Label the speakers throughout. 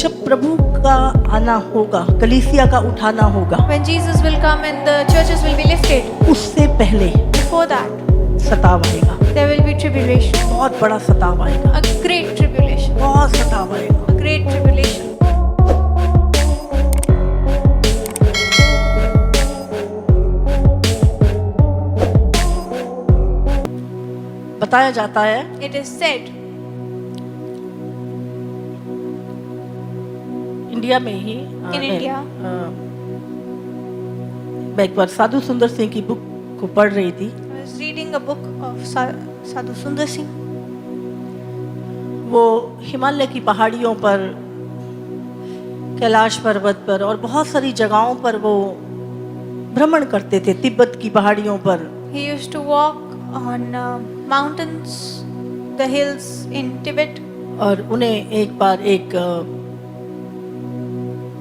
Speaker 1: जब प्रभु का आना होगा, कलीसिया का उठाना होगा,
Speaker 2: when Jesus will come and the churches will be lifted,
Speaker 1: उससे पहले
Speaker 2: before that,
Speaker 1: सताव आएगा,
Speaker 2: there will be tribulation,
Speaker 1: बहुत बड़ा सताव आएगा,
Speaker 2: a great tribulation,
Speaker 1: बहुत सताव आएगा।
Speaker 2: a great tribulation.
Speaker 1: बताया जाता है
Speaker 2: It is said
Speaker 1: इंडिया में ही
Speaker 2: in India,
Speaker 1: मैं एक बार साधु सुंदर सिंह की बुक को पढ़ रही थी।
Speaker 2: I was reading a book of Sadhu Sundar Singh.
Speaker 1: वो हिमालय की पहाड़ियों पर, कैलाश पर्वत पर और बहुत सारी जगहों पर वो भ्रमण करते थे। तिब्बत की पहाड़ियों पर
Speaker 2: He used to walk on mountains, the hills in Tibet,
Speaker 1: और उन्हें एक बार एक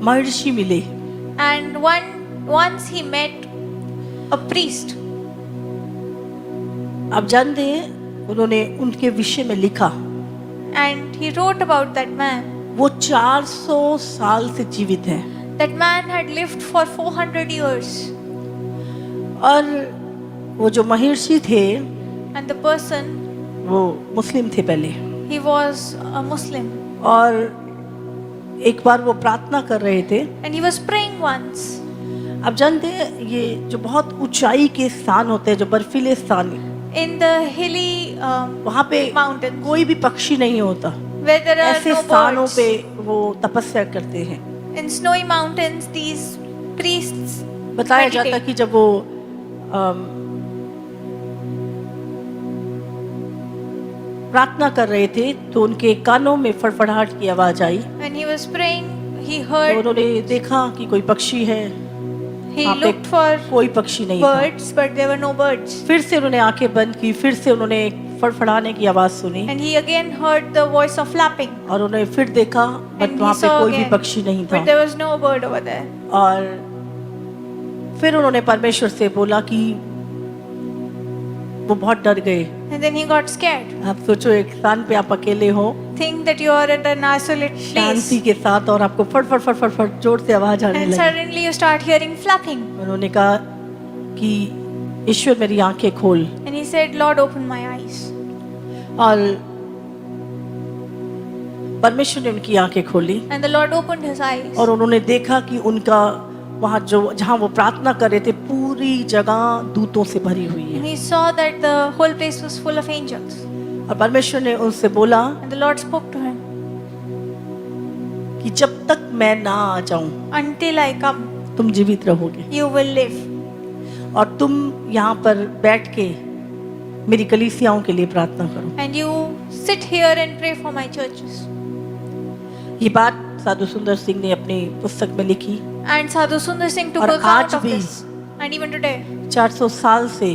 Speaker 1: महर्षि मिले।
Speaker 2: and once he met a priest.
Speaker 1: आप जानते हैं उन्होंने उनके विषय में लिखा,
Speaker 2: And he wrote about that man.
Speaker 1: वो 400 साल से जीवित हैं
Speaker 2: That man had lived for 400 years.
Speaker 1: और वो जो महर्षि थे
Speaker 2: And the person,
Speaker 1: वो मुस्लिम थे पहले,
Speaker 2: he was a Muslim.
Speaker 1: और एक बार वो प्रार्थना कर रहे थे।
Speaker 2: And he was praying once.
Speaker 1: आप जानते हैं ये जो बहुत ऊंचाई के स्थान होते हैं, जो बर्फीले स्थान,
Speaker 2: In the hilly
Speaker 1: वहाँ पे
Speaker 2: mountains,
Speaker 1: कोई भी पक्षी नहीं होता।
Speaker 2: where there are
Speaker 1: ऐसे
Speaker 2: no
Speaker 1: स्थानों
Speaker 2: birds.
Speaker 1: पे वो तपस्या करते हैं।
Speaker 2: In snowy mountains, these priests
Speaker 1: बताया
Speaker 2: meditate.
Speaker 1: जाता कि जब वो प्रार्थना कर रहे थे तो उनके कानों में फड़फड़ाहट की आवाज आई।
Speaker 2: When he was praying, he
Speaker 1: तो
Speaker 2: heard,
Speaker 1: उन्होंने देखा कि कोई पक्षी है,
Speaker 2: he
Speaker 1: वहाँ पे
Speaker 2: looked for
Speaker 1: कोई पक्षी नहीं था।
Speaker 2: birds, but there were no birds.
Speaker 1: फिर से उन्होंने आंखें बंद की, फिर से उन्होंने फड़फड़ाने की आवाज सुनी
Speaker 2: And he again heard the voice of flapping.
Speaker 1: और उन्होंने फिर देखा, बट
Speaker 2: And
Speaker 1: वहाँ
Speaker 2: he
Speaker 1: पे
Speaker 2: saw
Speaker 1: कोई भी
Speaker 2: again,
Speaker 1: पक्षी नहीं
Speaker 2: but
Speaker 1: था।
Speaker 2: there was no bird over there.
Speaker 1: और फिर उन्होंने परमेश्वर से बोला कि वो बहुत डर गए।
Speaker 2: And then he got scared.
Speaker 1: आप सोचो एक स्थान पे आप अकेले हो,
Speaker 2: Think that you are at an isolated
Speaker 1: Shanti
Speaker 2: place.
Speaker 1: के साथ, और आपको फट फट फट फट फट जोर से आवाज आने
Speaker 2: And
Speaker 1: लगी।
Speaker 2: suddenly you start hearing flapping.
Speaker 1: उन्होंने कहा कि ईश्वर मेरी आंखें खोल,
Speaker 2: And he said, Lord, open my eyes.
Speaker 1: और परमेश्वर ने उनकी आंखें खोली
Speaker 2: And the Lord opened his eyes.
Speaker 1: और उन्होंने देखा कि उनका वहाँ जो जहाँ वो प्रार्थना कर रहे थे पूरी जगह दूतों से भरी हुई
Speaker 2: And
Speaker 1: है।
Speaker 2: he saw that the whole place was full of angels.
Speaker 1: और परमेश्वर ने उनसे बोला
Speaker 2: And the Lord spoke to him,
Speaker 1: कि जब तक मैं ना आ जाऊं
Speaker 2: Until I come,
Speaker 1: तुम जीवित रहोगे,
Speaker 2: you will live.
Speaker 1: और तुम यहाँ पर बैठ के मेरी कलीसियाओं के लिए प्रार्थना करो।
Speaker 2: And you sit here and pray for my churches.
Speaker 1: ये बात साधु सुंदर सिंह ने अपनी पुस्तक में लिखी।
Speaker 2: And Sadhu Sundar Singh took
Speaker 1: और
Speaker 2: account
Speaker 1: आज
Speaker 2: of
Speaker 1: भी
Speaker 2: this. And even today,
Speaker 1: 400 साल से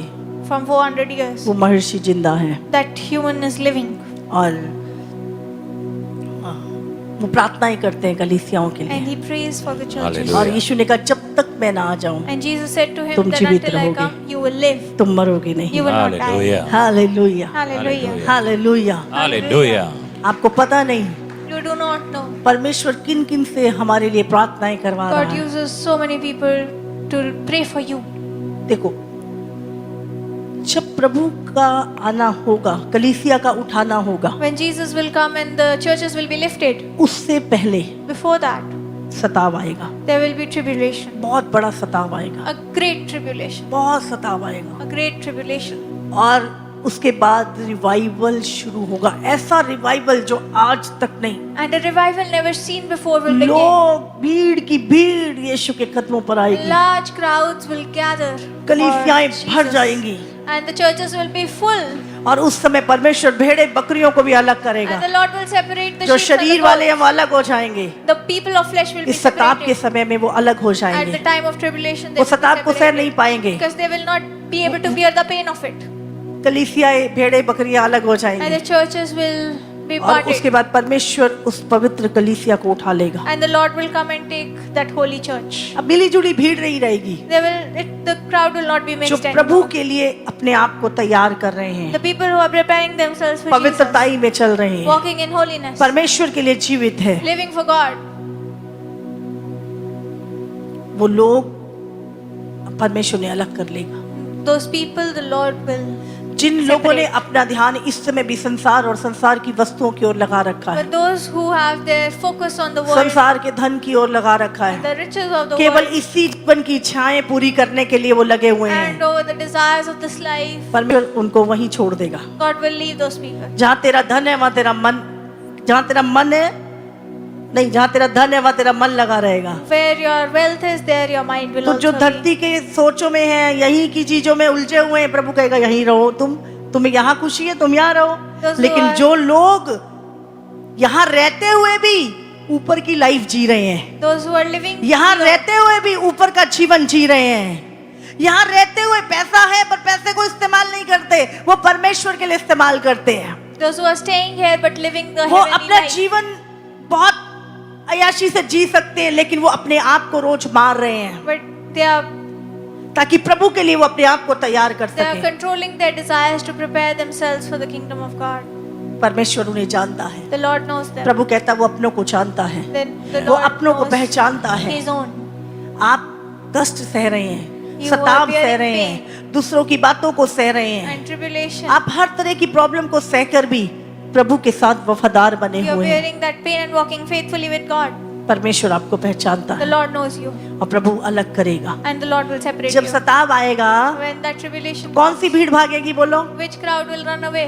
Speaker 2: from 400 years,
Speaker 1: वो महर्षि जिंदा है
Speaker 2: that human is living.
Speaker 1: और वो प्रार्थनाएं करते हैं कलीसियाओं के
Speaker 2: And
Speaker 1: लिए।
Speaker 2: he prays for the churches.
Speaker 3: Hallelujah.
Speaker 1: और यीशु ने कहा जब तक मैं ना आ जाऊं
Speaker 2: And Jesus said to him
Speaker 1: तुम
Speaker 2: that
Speaker 1: जीवित
Speaker 2: until I
Speaker 1: रहोगे।
Speaker 2: come, you will live.
Speaker 1: तुम मरोगे नहीं।
Speaker 2: You will not die.
Speaker 3: Hallelujah.
Speaker 1: Hallelujah,
Speaker 2: Hallelujah.
Speaker 1: Hallelujah.
Speaker 3: Hallelujah.
Speaker 1: आपको पता नहीं
Speaker 2: You do not know.
Speaker 1: परमेश्वर किन किन से हमारे लिए प्रार्थनाएं करवा रहा
Speaker 2: God
Speaker 1: है।
Speaker 2: uses so many people to pray for you.
Speaker 1: देखो, जब प्रभु का आना होगा, कलीसिया का उठाना होगा,
Speaker 2: When Jesus will come and the churches will be lifted,
Speaker 1: उससे पहले
Speaker 2: before that,
Speaker 1: सताव आएगा,
Speaker 2: there will be tribulation.
Speaker 1: बहुत बड़ा सताव आएगा,
Speaker 2: A great tribulation.
Speaker 1: बहुत सताव आएगा।
Speaker 2: A great tribulation.
Speaker 1: और उसके बाद रिवाइवल शुरू होगा, ऐसा रिवाइवल जो आज तक नहीं।
Speaker 2: And a revival never seen before will begin.
Speaker 1: लोग भीड़ की भीड़ यीशु के कदमों पर आएगी,
Speaker 2: Large crowds will gather.
Speaker 1: कलीसियाएं
Speaker 2: for
Speaker 1: भर
Speaker 2: Jesus.
Speaker 1: जाएंगी,
Speaker 2: And the churches will be full.
Speaker 1: और उस समय परमेश्वर भेड़े बकरियों को भी अलग करेगा।
Speaker 2: And the Lord will separate the
Speaker 1: जो
Speaker 2: sheep from
Speaker 1: शरीर
Speaker 2: the
Speaker 1: वाले हैं
Speaker 2: goats.
Speaker 1: वो अलग हो जाएंगे।
Speaker 2: The people of flesh will be
Speaker 1: इस सताव के
Speaker 2: separated.
Speaker 1: समय में वो अलग हो
Speaker 2: At the
Speaker 1: जाएंगे।
Speaker 2: time of tribulation, they
Speaker 1: वो
Speaker 2: will be
Speaker 1: सताव को सह नहीं
Speaker 2: separated.
Speaker 1: पाएंगे।
Speaker 2: Because they will not be able to bear the pain of it.
Speaker 1: कलीसियाएं भेड़े बकरियां अलग हो
Speaker 2: And the
Speaker 1: जाएंगी,
Speaker 2: churches will be
Speaker 1: और उसके
Speaker 2: parted.
Speaker 1: बाद परमेश्वर उस पवित्र कलीसिया को उठा लेगा।
Speaker 2: And the Lord will come and take that holy church.
Speaker 1: अब मिली जुली भीड़ नहीं रहेगी।
Speaker 2: The crowd will not be
Speaker 1: जो
Speaker 2: mixed
Speaker 1: प्रभु
Speaker 2: anymore.
Speaker 1: के लिए अपने आप को तैयार कर रहे
Speaker 2: The
Speaker 1: हैं,
Speaker 2: people who are preparing themselves for Jesus,
Speaker 1: पवित्रताई में चल रहे हैं,
Speaker 2: walking in holiness,
Speaker 1: परमेश्वर के लिए जीवित है,
Speaker 2: living for God,
Speaker 1: वो लोग परमेश्वर ने अलग कर लेगा।
Speaker 2: Those people the Lord will
Speaker 1: जिन लोगों ने
Speaker 2: separate.
Speaker 1: अपना ध्यान इस समय भी संसार और संसार की वस्तुओं की ओर लगा रखा है,
Speaker 2: But those who have their focus on the world,
Speaker 1: संसार के धन की ओर लगा रखा है,
Speaker 2: the riches of the
Speaker 1: केवल
Speaker 2: world,
Speaker 1: इसी जीवन की इच्छाएं पूरी करने के लिए वो लगे हुए
Speaker 2: and
Speaker 1: हैं,
Speaker 2: over the desires of this life,
Speaker 1: परमेश्वर उनको वहीं छोड़ देगा।
Speaker 2: God will leave those people.
Speaker 1: जहाँ तेरा धन है वहाँ तेरा मन, जहाँ तेरा मन है नहीं, जहाँ तेरा धन है वहाँ तेरा मन लगा रहेगा।
Speaker 2: Where your wealth is, there your mind will
Speaker 1: तो जो
Speaker 2: also be.
Speaker 1: धरती के सोचों में है, यही की चीजों में उलझे हुए हैं, प्रभु कहेगा यहीं रहो, तुम्हें यहाँ खुशी है, तुम यहाँ रहो।
Speaker 2: Those who
Speaker 1: लेकिन
Speaker 2: are-
Speaker 1: जो लोग यहाँ रहते हुए भी ऊपर की लाइफ जी रहे हैं,
Speaker 2: Those who are living
Speaker 1: यहाँ
Speaker 2: below,
Speaker 1: रहते हुए भी ऊपर का जीवन जी रहे हैं, यहाँ रहते हुए पैसा है पर पैसे को इस्तेमाल नहीं करते, वो परमेश्वर के लिए इस्तेमाल करते हैं।
Speaker 2: those who are staying here but living the
Speaker 1: वो
Speaker 2: heavenly
Speaker 1: अपना
Speaker 2: life.
Speaker 1: जीवन बहुत अय्याशी से जी सकते हैं, लेकिन वो अपने आप को रोज मार रहे हैं
Speaker 2: But they are
Speaker 1: ताकि प्रभु के लिए वो अपने आप को तैयार कर
Speaker 2: they are
Speaker 1: सके।
Speaker 2: controlling their desires to prepare themselves for the kingdom of God.
Speaker 1: परमेश्वर उन्हें जानता है,
Speaker 2: The Lord knows them.
Speaker 1: प्रभु कहता है वो अपनों को जानता है,
Speaker 2: Then the
Speaker 1: वो
Speaker 2: Lord
Speaker 1: अपनों को
Speaker 2: knows
Speaker 1: पहचानता है।
Speaker 2: His own.
Speaker 1: आप कष्ट सह रहे हैं,
Speaker 2: You are
Speaker 1: सताव सह
Speaker 2: bearing
Speaker 1: रहे हैं, दूसरों की बातों को सह रहे हैं,
Speaker 2: And tribulation.
Speaker 1: आप हर तरह की प्रॉब्लम को सहकर भी प्रभु के साथ वफादार बने
Speaker 2: You are
Speaker 1: हुए हैं।
Speaker 2: bearing that pain and walking faithfully with God.
Speaker 1: परमेश्वर आपको पहचानता
Speaker 2: The
Speaker 1: है
Speaker 2: Lord knows you.
Speaker 1: और प्रभु अलग करेगा।
Speaker 2: And the Lord will separate
Speaker 1: जब
Speaker 2: you.
Speaker 1: सताव आएगा,
Speaker 2: When that tribulation
Speaker 1: कौन सी भीड़ भागेगी बोलो?
Speaker 2: which crowd will run away?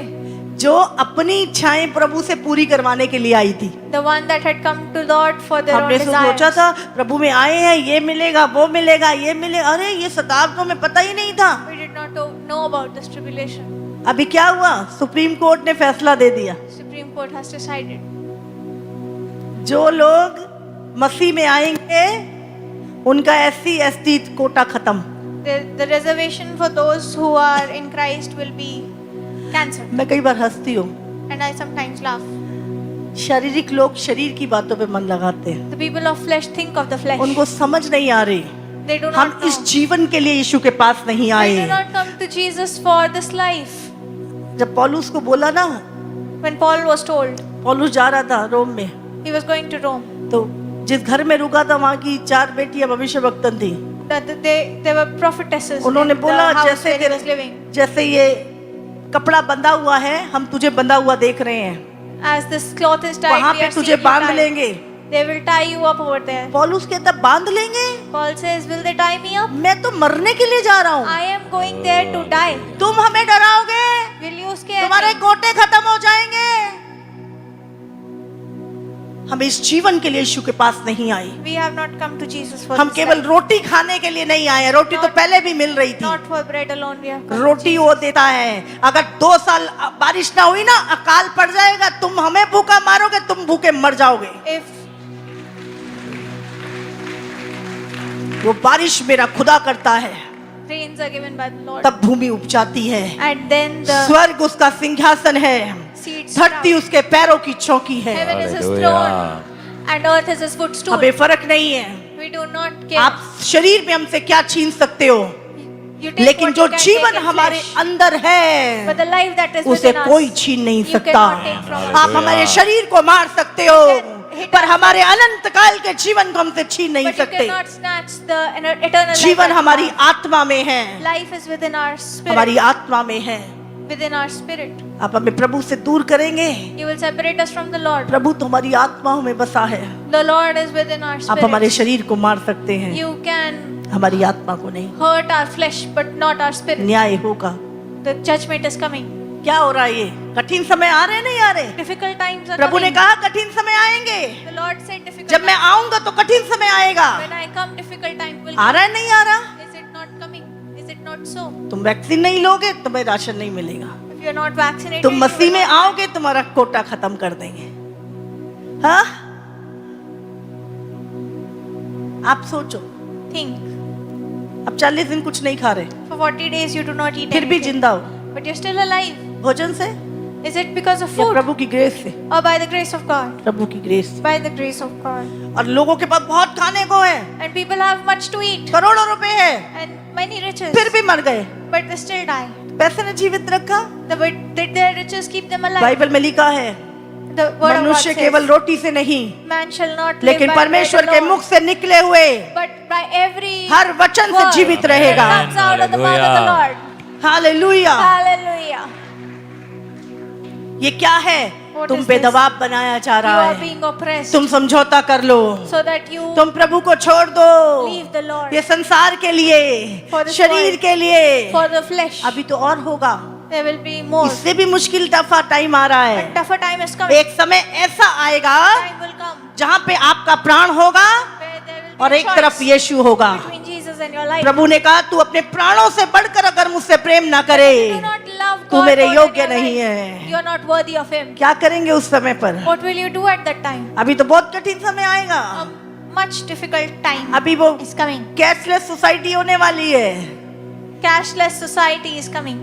Speaker 1: जो अपनी इच्छाएं प्रभु से पूरी करवाने के लिए आई थी।
Speaker 2: The one that had come to Lord for their own
Speaker 1: हमने सोचा
Speaker 2: desires.
Speaker 1: था प्रभु में आए हैं, ये मिलेगा वो मिलेगा ये मिलेगा, अरे ये सताव तो हमें पता ही नहीं था।
Speaker 2: We did not know about this tribulation.
Speaker 1: अभी क्या हुआ? सुप्रीम कोर्ट ने फैसला दे दिया,
Speaker 2: Supreme Court has decided.
Speaker 1: जो लोग मसीह में आएंगे उनका SC ST कोटा खत्म।
Speaker 2: The reservation for those who are in Christ will be cancelled.
Speaker 1: मैं कई बार हंसती हूँ,
Speaker 2: And I sometimes laugh.
Speaker 1: शारीरिक लोग शरीर की बातों पे मन लगाते हैं,
Speaker 2: The people of flesh think of the flesh.
Speaker 1: उनको समझ नहीं आ रही
Speaker 2: They do
Speaker 1: हम
Speaker 2: not know.
Speaker 1: इस जीवन के लिए यीशु के पास नहीं
Speaker 2: They do
Speaker 1: आए।
Speaker 2: not come to Jesus for this life.
Speaker 1: जब पौलुस को बोला ना,
Speaker 2: When Paul was told
Speaker 1: पौलुस जा रहा था रोम में,
Speaker 2: he was going to Rome,
Speaker 1: तो जिस घर में रुका था वहां की 4 बेटियां भविष्यवक्तन थी।
Speaker 2: that they were prophetesses
Speaker 1: उन्होंने
Speaker 2: in the
Speaker 1: बोला
Speaker 2: house
Speaker 1: जैसे
Speaker 2: where he was living.
Speaker 1: जैसे ये कपड़ा बंधा हुआ है, हम तुझे बंधा हुआ देख रहे हैं,
Speaker 2: As this cloth is tied,
Speaker 1: वहां
Speaker 2: we
Speaker 1: पे
Speaker 2: are
Speaker 1: तुझे
Speaker 2: seeing you
Speaker 1: बांध
Speaker 2: tied.
Speaker 1: लेंगे।
Speaker 2: They will tie you up over there.
Speaker 1: पौलुस कहता बांध लेंगे?
Speaker 2: Paul says, will they tie me up?
Speaker 1: मैं तो मरने के लिए जा रहा हूँ,
Speaker 2: I am going there to die.
Speaker 1: तुम हमें डराओगे,
Speaker 2: Will you scare
Speaker 1: तुम्हारे
Speaker 2: me?
Speaker 1: कोटे खत्म हो जाएंगे। हम इस जीवन के लिए यीशु के पास नहीं आए,
Speaker 2: We have not come to Jesus for
Speaker 1: हम
Speaker 2: this
Speaker 1: केवल
Speaker 2: life.
Speaker 1: रोटी खाने के लिए नहीं आए। रोटी तो
Speaker 2: Not-
Speaker 1: पहले भी मिल रही थी,
Speaker 2: Not for bread alone we have come to
Speaker 1: roti
Speaker 2: Jesus.
Speaker 1: वो देता है। अगर 2 साल बारिश ना हुई ना, अकाल पड़ जाएगा, तुम हमें भूखा मारोगे, तुम भूखे मर जाओगे।
Speaker 2: If
Speaker 1: वो बारिश मेरा खुदा करता है,
Speaker 2: rains are given by the Lord,
Speaker 1: तब भूमि उपजाती है,
Speaker 2: and then the
Speaker 1: स्वर्ग उसका सिंहासन है,
Speaker 2: seeds
Speaker 1: धरती
Speaker 2: sprout.
Speaker 1: उसके पैरों की चौकी है।
Speaker 2: Heaven is his
Speaker 3: Hallelujah.
Speaker 2: throne, and earth is his footstool.
Speaker 1: हमें फर्क नहीं है,
Speaker 2: We do not care.
Speaker 1: आप शरीर में हमसे क्या छीन सकते हो,
Speaker 2: You take
Speaker 1: लेकिन
Speaker 2: what
Speaker 1: जो
Speaker 2: you can
Speaker 1: जीवन
Speaker 2: take in
Speaker 1: हमारे
Speaker 2: flesh.
Speaker 1: अंदर
Speaker 2: But
Speaker 1: है
Speaker 2: the life that is
Speaker 1: उसे
Speaker 2: within
Speaker 1: कोई
Speaker 2: us,
Speaker 1: छीन नहीं
Speaker 2: you
Speaker 1: सकता।
Speaker 2: cannot take from us.
Speaker 1: आप हमारे शरीर को मार सकते हो,
Speaker 2: You can hit
Speaker 1: पर
Speaker 2: us.
Speaker 1: हमारे अनंत काल के जीवन को हमसे छीन नहीं
Speaker 2: But you
Speaker 1: सकते।
Speaker 2: cannot snatch the eternal life
Speaker 1: जीवन
Speaker 2: that
Speaker 1: हमारी
Speaker 2: we have.
Speaker 1: आत्मा में है,
Speaker 2: Life is within our
Speaker 1: हमारी
Speaker 2: spirit.
Speaker 1: आत्मा में है।
Speaker 2: Within our spirit.
Speaker 1: आप हमें प्रभु से दूर करेंगे,
Speaker 2: You will separate us from the Lord.
Speaker 1: प्रभु तो हमारी आत्माओं में बसा है।
Speaker 2: The Lord is within our
Speaker 1: आप हमारे
Speaker 2: spirit.
Speaker 1: शरीर को मार सकते हैं,
Speaker 2: You can
Speaker 1: हमारी आत्मा को नहीं।
Speaker 2: hurt our flesh, but not our spirit.
Speaker 1: न्याय होगा।
Speaker 2: The judgment is coming.
Speaker 1: क्या हो रहा है? ये कठिन समय आ रहे नहीं आ रहे?
Speaker 2: Difficult times are
Speaker 1: प्रभु ने
Speaker 2: coming.
Speaker 1: कहा कठिन समय आएंगे,
Speaker 2: The Lord said difficult
Speaker 1: जब मैं
Speaker 2: times.
Speaker 1: आऊंगा तो कठिन समय आएगा।
Speaker 2: When I come, difficult time will
Speaker 1: uh
Speaker 2: come.
Speaker 1: रहा है नहीं आ रहा?
Speaker 2: Is it not coming? Is it not so?
Speaker 1: तुम वैक्सीन नहीं लोगे तुम्हें राशन नहीं मिलेगा,
Speaker 2: If you are not vaccinated,
Speaker 1: तुम
Speaker 2: you
Speaker 1: मसीह
Speaker 2: will
Speaker 1: में
Speaker 2: not
Speaker 1: आओगे तुम्हारा कोटा खत्म कर देंगे। हाँ, आप सोचो,
Speaker 2: think.
Speaker 1: अब 40 दिन कुछ नहीं खा रहे,
Speaker 2: For 40 days you do not eat
Speaker 1: फिर भी
Speaker 2: anything.
Speaker 1: जिंदा हो,
Speaker 2: But you're still alive.
Speaker 1: भोजन से
Speaker 2: Is it because of
Speaker 1: या
Speaker 2: food?
Speaker 1: प्रभु की ग्रेस से?
Speaker 2: Or by the grace of God?
Speaker 1: प्रभु की ग्रेस से।
Speaker 2: By the grace of God.
Speaker 1: और लोगों के पास बहुत खाने को है,
Speaker 2: And people have much to eat.
Speaker 1: करोड़ों रुपए है,
Speaker 2: And many riches.
Speaker 1: फिर भी मर गए।
Speaker 2: But they still die.
Speaker 1: पैसे ने जीवित रखा।
Speaker 2: Did their riches keep them alive?
Speaker 1: Bible में लिखा है
Speaker 2: The word of God
Speaker 1: मनुष्य केवल
Speaker 2: says,
Speaker 1: रोटी से नहीं,
Speaker 2: man shall not live
Speaker 1: लेकिन
Speaker 2: by
Speaker 1: परमेश्वर
Speaker 2: bread
Speaker 1: के
Speaker 2: alone,
Speaker 1: मुख से निकले हुए
Speaker 2: but by every
Speaker 1: हर वचन से
Speaker 2: word
Speaker 1: जीवित
Speaker 2: that
Speaker 1: रहेगा।
Speaker 2: comes out of the mouth of the Lord.
Speaker 1: Hallelujah.
Speaker 2: Hallelujah.
Speaker 1: ये क्या है?
Speaker 2: What
Speaker 1: तुम
Speaker 2: is
Speaker 1: पे
Speaker 2: this?
Speaker 1: दबाव बनाया जा
Speaker 2: You
Speaker 1: रहा
Speaker 2: are
Speaker 1: है।
Speaker 2: being oppressed
Speaker 1: तुम समझौता कर लो,
Speaker 2: so that you
Speaker 1: तुम प्रभु को छोड़ दो।
Speaker 2: leave the Lord
Speaker 1: ये संसार के लिए,
Speaker 2: For this
Speaker 1: शरीर
Speaker 2: world.
Speaker 1: के लिए।
Speaker 2: for the flesh.
Speaker 1: अभी तो और होगा,
Speaker 2: There will be more.
Speaker 1: इससे भी मुश्किल टफा टाइम आ रहा
Speaker 2: A
Speaker 1: है।
Speaker 2: tougher time is coming.
Speaker 1: एक समय ऐसा आएगा
Speaker 2: Time will come
Speaker 1: जहाँ पे आपका प्राण होगा
Speaker 2: where there will
Speaker 1: और
Speaker 2: be
Speaker 1: एक
Speaker 2: a
Speaker 1: तरफ
Speaker 2: choice
Speaker 1: यीशु होगा।
Speaker 2: between Jesus and your life.
Speaker 1: प्रभु ने कहा तू अपने प्राणों से बढ़कर अगर मुझसे प्रेम ना करे,
Speaker 2: You do not love
Speaker 1: तू
Speaker 2: God
Speaker 1: मेरे
Speaker 2: more than
Speaker 1: योग्य
Speaker 2: your
Speaker 1: नहीं
Speaker 2: life.
Speaker 1: है।
Speaker 2: You are not worthy of Him.
Speaker 1: क्या करेंगे उस समय पर?
Speaker 2: What will you do at that time?
Speaker 1: अभी तो बहुत कठिन समय आएगा।
Speaker 2: A much difficult time
Speaker 1: अभी वो
Speaker 2: is coming.
Speaker 1: कैशलेस सोसाइटी होने वाली है,
Speaker 2: Cashless society is coming.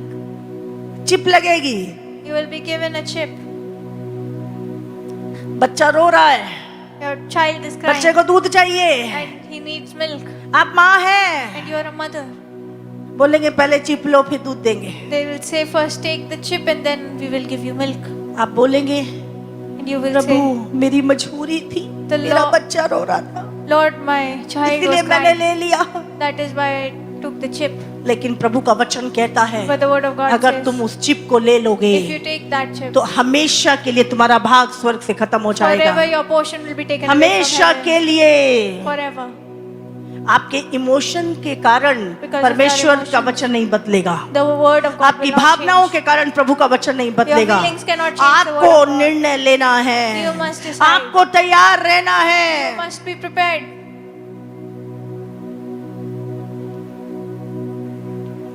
Speaker 1: Chip लगेगी,
Speaker 2: You will be given a chip.
Speaker 1: बच्चा रो रहा है,
Speaker 2: Your child is
Speaker 1: बच्चे
Speaker 2: crying
Speaker 1: को दूध चाहिए,
Speaker 2: and he needs milk
Speaker 1: आप माँ हैं,
Speaker 2: and you are a mother.
Speaker 1: बोलेंगे पहले चिप लो फिर दूध देंगे।
Speaker 2: They will say first take the chip and then we will give you milk.
Speaker 1: आप बोलेंगे
Speaker 2: And you will
Speaker 1: Prabhu
Speaker 2: say,
Speaker 1: मेरी मजबूरी थी,
Speaker 2: The
Speaker 1: मेरा
Speaker 2: Lord-
Speaker 1: बच्चा रो रहा था,
Speaker 2: Lord, my child
Speaker 1: इसलिए
Speaker 2: was
Speaker 1: मैंने
Speaker 2: crying.
Speaker 1: ले लिया।
Speaker 2: That is why I took the chip.
Speaker 1: लेकिन प्रभु का वचन कहता है
Speaker 2: But the word of God
Speaker 1: अगर
Speaker 2: says,
Speaker 1: तुम उस चिप को ले लोगे
Speaker 2: if you take that chip,
Speaker 1: तो हमेशा के लिए तुम्हारा भाग स्वर्ग से खत्म हो
Speaker 2: forever
Speaker 1: जाएगा।
Speaker 2: your portion will be taken away from
Speaker 1: हमेशा
Speaker 2: heaven.
Speaker 1: के लिए
Speaker 2: Forever.
Speaker 1: आपके इमोशन के कारण
Speaker 2: Because of
Speaker 1: परमेश्वर
Speaker 2: your
Speaker 1: का
Speaker 2: emotions.
Speaker 1: वचन नहीं बदलेगा।
Speaker 2: The word of God
Speaker 1: आपकी
Speaker 2: will not
Speaker 1: भावनाओं
Speaker 2: change.
Speaker 1: के कारण प्रभु का वचन नहीं बदलेगा।
Speaker 2: feelings cannot change the word
Speaker 1: आपको
Speaker 2: of God.
Speaker 1: निर्णय लेना है,
Speaker 2: You must decide.
Speaker 1: आपको तैयार रहना
Speaker 2: You
Speaker 1: है।
Speaker 2: must be prepared.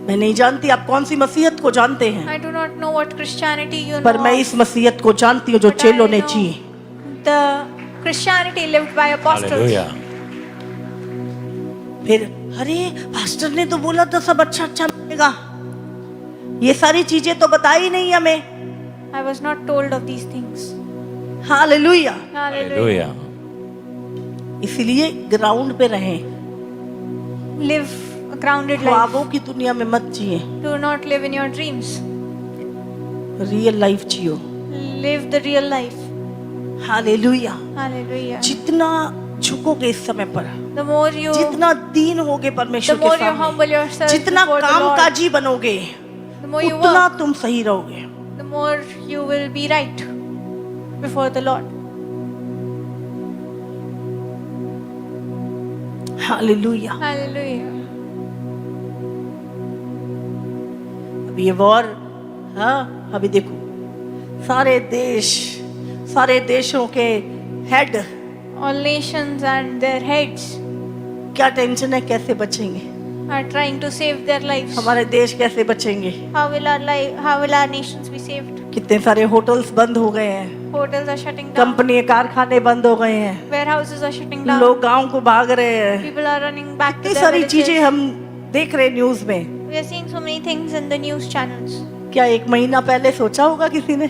Speaker 1: मैं नहीं जानती आप कौन सी मसीहत को जानते हैं,
Speaker 2: I do not know what Christianity you
Speaker 1: पर
Speaker 2: know
Speaker 1: मैं
Speaker 2: of,
Speaker 1: इस मसीहत को जानती हूँ जो
Speaker 2: but I
Speaker 1: चेलों ने
Speaker 2: know
Speaker 1: ji.
Speaker 2: the Christianity lived by apostles.
Speaker 3: Hallelujah.
Speaker 1: फिर अरे पास्टर ने तो बोला था सब अच्छा अच्छा मिलेगा, ये सारी चीजें तो बताई नहीं हमें।
Speaker 2: I was not told of these things.
Speaker 1: Hallelujah.
Speaker 2: Hallelujah.
Speaker 3: Hallelujah.
Speaker 1: इसीलिए ग्राउंड पे रहें,
Speaker 2: Live a grounded life.
Speaker 1: ख्वाबों की दुनिया में मत जिए,
Speaker 2: Do not live in your dreams.
Speaker 1: Real life Jio.
Speaker 2: Live the real life.
Speaker 1: Hallelujah.
Speaker 2: Hallelujah.
Speaker 1: जितना झुकोगे इस समय पर,
Speaker 2: The more you,
Speaker 1: जितना दीन होगे
Speaker 2: the
Speaker 1: परमेश्वर
Speaker 2: more
Speaker 1: के
Speaker 2: you humble
Speaker 1: सामने,
Speaker 2: yourself
Speaker 1: जितना
Speaker 2: before the Lord,
Speaker 1: कामकाजी बनोगे,
Speaker 2: the more you
Speaker 1: उतना
Speaker 2: work,
Speaker 1: तुम सही रहोगे।
Speaker 2: the more you will be right before the Lord.
Speaker 1: Hallelujah.
Speaker 2: Hallelujah.
Speaker 1: अभी ये वॉर, हाँ अभी देखो सारे देशों के head,
Speaker 2: All nations and their heads
Speaker 1: क्या टेंशन है कैसे बचेंगे,
Speaker 2: are trying to save their lives.
Speaker 1: हमारे देश कैसे बचेंगे।
Speaker 2: How will our nations be saved?
Speaker 1: कितने सारे होटल्स बंद हो गए हैं,
Speaker 2: Hotels are shutting down.
Speaker 1: Company कारखाने बंद हो गए हैं,
Speaker 2: Warehouses are shutting down.
Speaker 1: लोग गांव को भाग रहे हैं।
Speaker 2: People are running back to
Speaker 1: इतनी
Speaker 2: their
Speaker 1: सारी चीजें
Speaker 2: villages.
Speaker 1: हम देख रहे न्यूज में।
Speaker 2: We are seeing so many things in the news channels.
Speaker 1: क्या एक महीना पहले सोचा होगा किसी ने?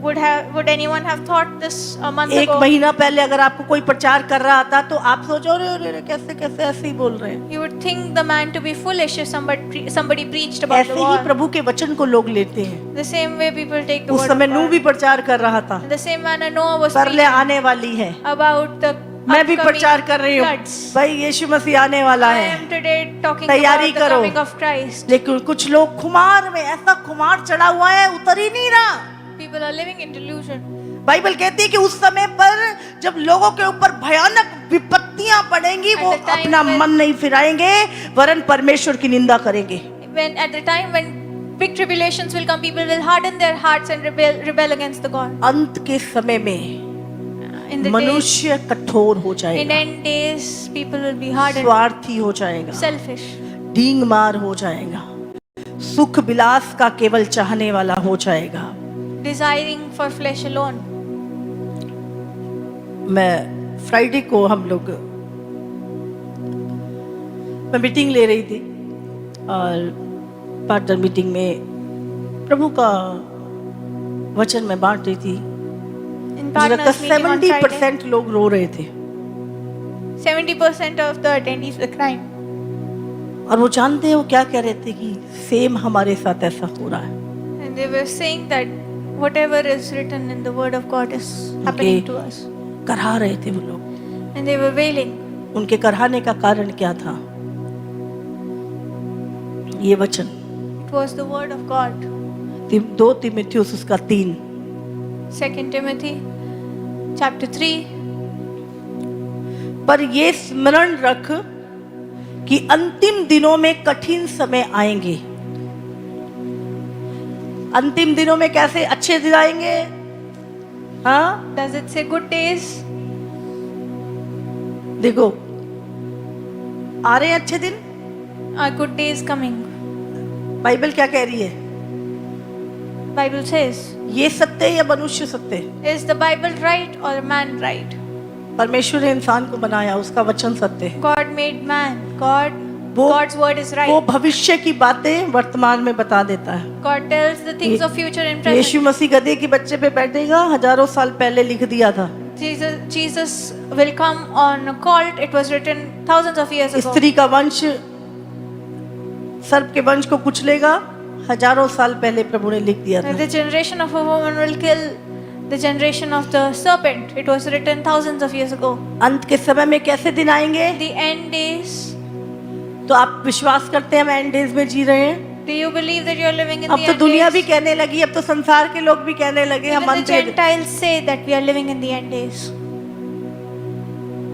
Speaker 2: Would anyone have thought this a month
Speaker 1: एक
Speaker 2: ago?
Speaker 1: महीना पहले अगर आपको कोई प्रचार कर रहा था तो आप सोचो अरे अरे अरे, कैसे कैसे ऐसे ही बोल रहे हैं।
Speaker 2: You would think the man to be foolish if somebody preached about
Speaker 1: ऐसे
Speaker 2: the
Speaker 1: ही
Speaker 2: war.
Speaker 1: प्रभु के वचन को लोग लेते हैं।
Speaker 2: The same way people take the
Speaker 1: उस
Speaker 2: word
Speaker 1: समय
Speaker 2: of
Speaker 1: नूह
Speaker 2: God.
Speaker 1: भी प्रचार कर रहा था,
Speaker 2: In the same manner Noah was
Speaker 1: परले
Speaker 2: preaching
Speaker 1: आने वाली है।
Speaker 2: about the
Speaker 1: मैं भी
Speaker 2: upcoming
Speaker 1: प्रचार कर रही हूँ
Speaker 2: floods.
Speaker 1: भाई यीशु मसीह आने वाला
Speaker 2: I
Speaker 1: है।
Speaker 2: am today talking
Speaker 1: तैयारी
Speaker 2: about the
Speaker 1: करो।
Speaker 2: coming of Christ.
Speaker 1: लेकिन कुछ लोग खुमार में, ऐसा खुमार चढ़ा हुआ है उतर ही नहीं रहा।
Speaker 2: People are living in delusion.
Speaker 1: Bible कहती है कि उस समय पर जब लोगों के ऊपर भयानक विपत्तियां पड़ेंगी
Speaker 2: At
Speaker 1: वो
Speaker 2: the time
Speaker 1: अपना
Speaker 2: when-
Speaker 1: मन नहीं फिराएंगे वरन परमेश्वर की निंदा करेंगे।
Speaker 2: At the time when big tribulations will come, people will harden their hearts and rebel against the God.
Speaker 1: अंत के समय में
Speaker 2: In the days,
Speaker 1: मनुष्य कठोर हो
Speaker 2: in
Speaker 1: जाएगा,
Speaker 2: end days, people will be hardened,
Speaker 1: स्वार्थी हो जाएगा,
Speaker 2: selfish,
Speaker 1: डींग मार हो जाएगा, सुख विलास का केवल चाहने वाला हो जाएगा।
Speaker 2: desiring for flesh alone.
Speaker 1: मैं फ्राइडे को मैं मीटिंग ले रही थी और पार्टनर मीटिंग में प्रभु का वचन मैं बांट रही थी।
Speaker 2: In
Speaker 1: मुझे लगता
Speaker 2: partners meeting on Friday,
Speaker 1: 70% लोग रो रहे थे
Speaker 2: 70% of the attendees were crying.
Speaker 1: और वो जानते हैं वो क्या कह रहे थे कि सेम हमारे साथ ऐसा हो रहा है।
Speaker 2: And they were saying that whatever is written in the word of God is happening to us.
Speaker 1: करहा रहे थे वो लोग।
Speaker 2: And they were wailing.
Speaker 1: उनके करहाने का कारण क्या था? ये वचन
Speaker 2: It was the word of God.
Speaker 1: 2 तीमुथियुस उसका 3।
Speaker 2: 2 Timothy chapter 3.
Speaker 1: पर ये स्मरण रख कि अंतिम दिनों में कठिन समय आएंगे। अंतिम दिनों में कैसे अच्छे दिन आएंगे? हाँ,
Speaker 2: Does it say good days?
Speaker 1: देखो आ रहे हैं अच्छे दिन।
Speaker 2: Are good days coming?
Speaker 1: Bible क्या कह रही है?
Speaker 2: Bible says,
Speaker 1: ये सत्य है या मनुष्य सत्य है?
Speaker 2: is the Bible right or man right?
Speaker 1: परमेश्वर ने इंसान को बनाया, उसका वचन सत्य है।
Speaker 2: God made man.
Speaker 1: वो-
Speaker 2: God's word is
Speaker 1: वो
Speaker 2: right.
Speaker 1: भविष्य की बातें वर्तमान में बता देता है।
Speaker 2: God tells the things of future and
Speaker 1: Yeshu
Speaker 2: present.
Speaker 1: मसीह गधे के बच्चे पे बैठेगा, हजारों साल पहले लिख दिया था।
Speaker 2: Jesus will come on a colt. It was written thousands of years ago.
Speaker 1: स्त्री का वंश सर्प के वंश को कुचलेगा, हजारों साल पहले प्रभु ने लिख दिया था।
Speaker 2: The generation of a woman will kill the generation of the serpent. It was written thousands of years ago.
Speaker 1: अंत के समय में कैसे दिन आएंगे?
Speaker 2: The end days.
Speaker 1: तो आप विश्वास करते हैं हम एंड डेज में जी रहे हैं?
Speaker 2: Do you believe that you are living in
Speaker 1: अब
Speaker 2: the
Speaker 1: तो
Speaker 2: end
Speaker 1: दुनिया भी
Speaker 2: days?
Speaker 1: कहने लगी, अब तो संसार के लोग भी कहने लगे हम
Speaker 2: Even
Speaker 1: अंत
Speaker 2: the
Speaker 1: के
Speaker 2: Gentiles say that we are living in the end days.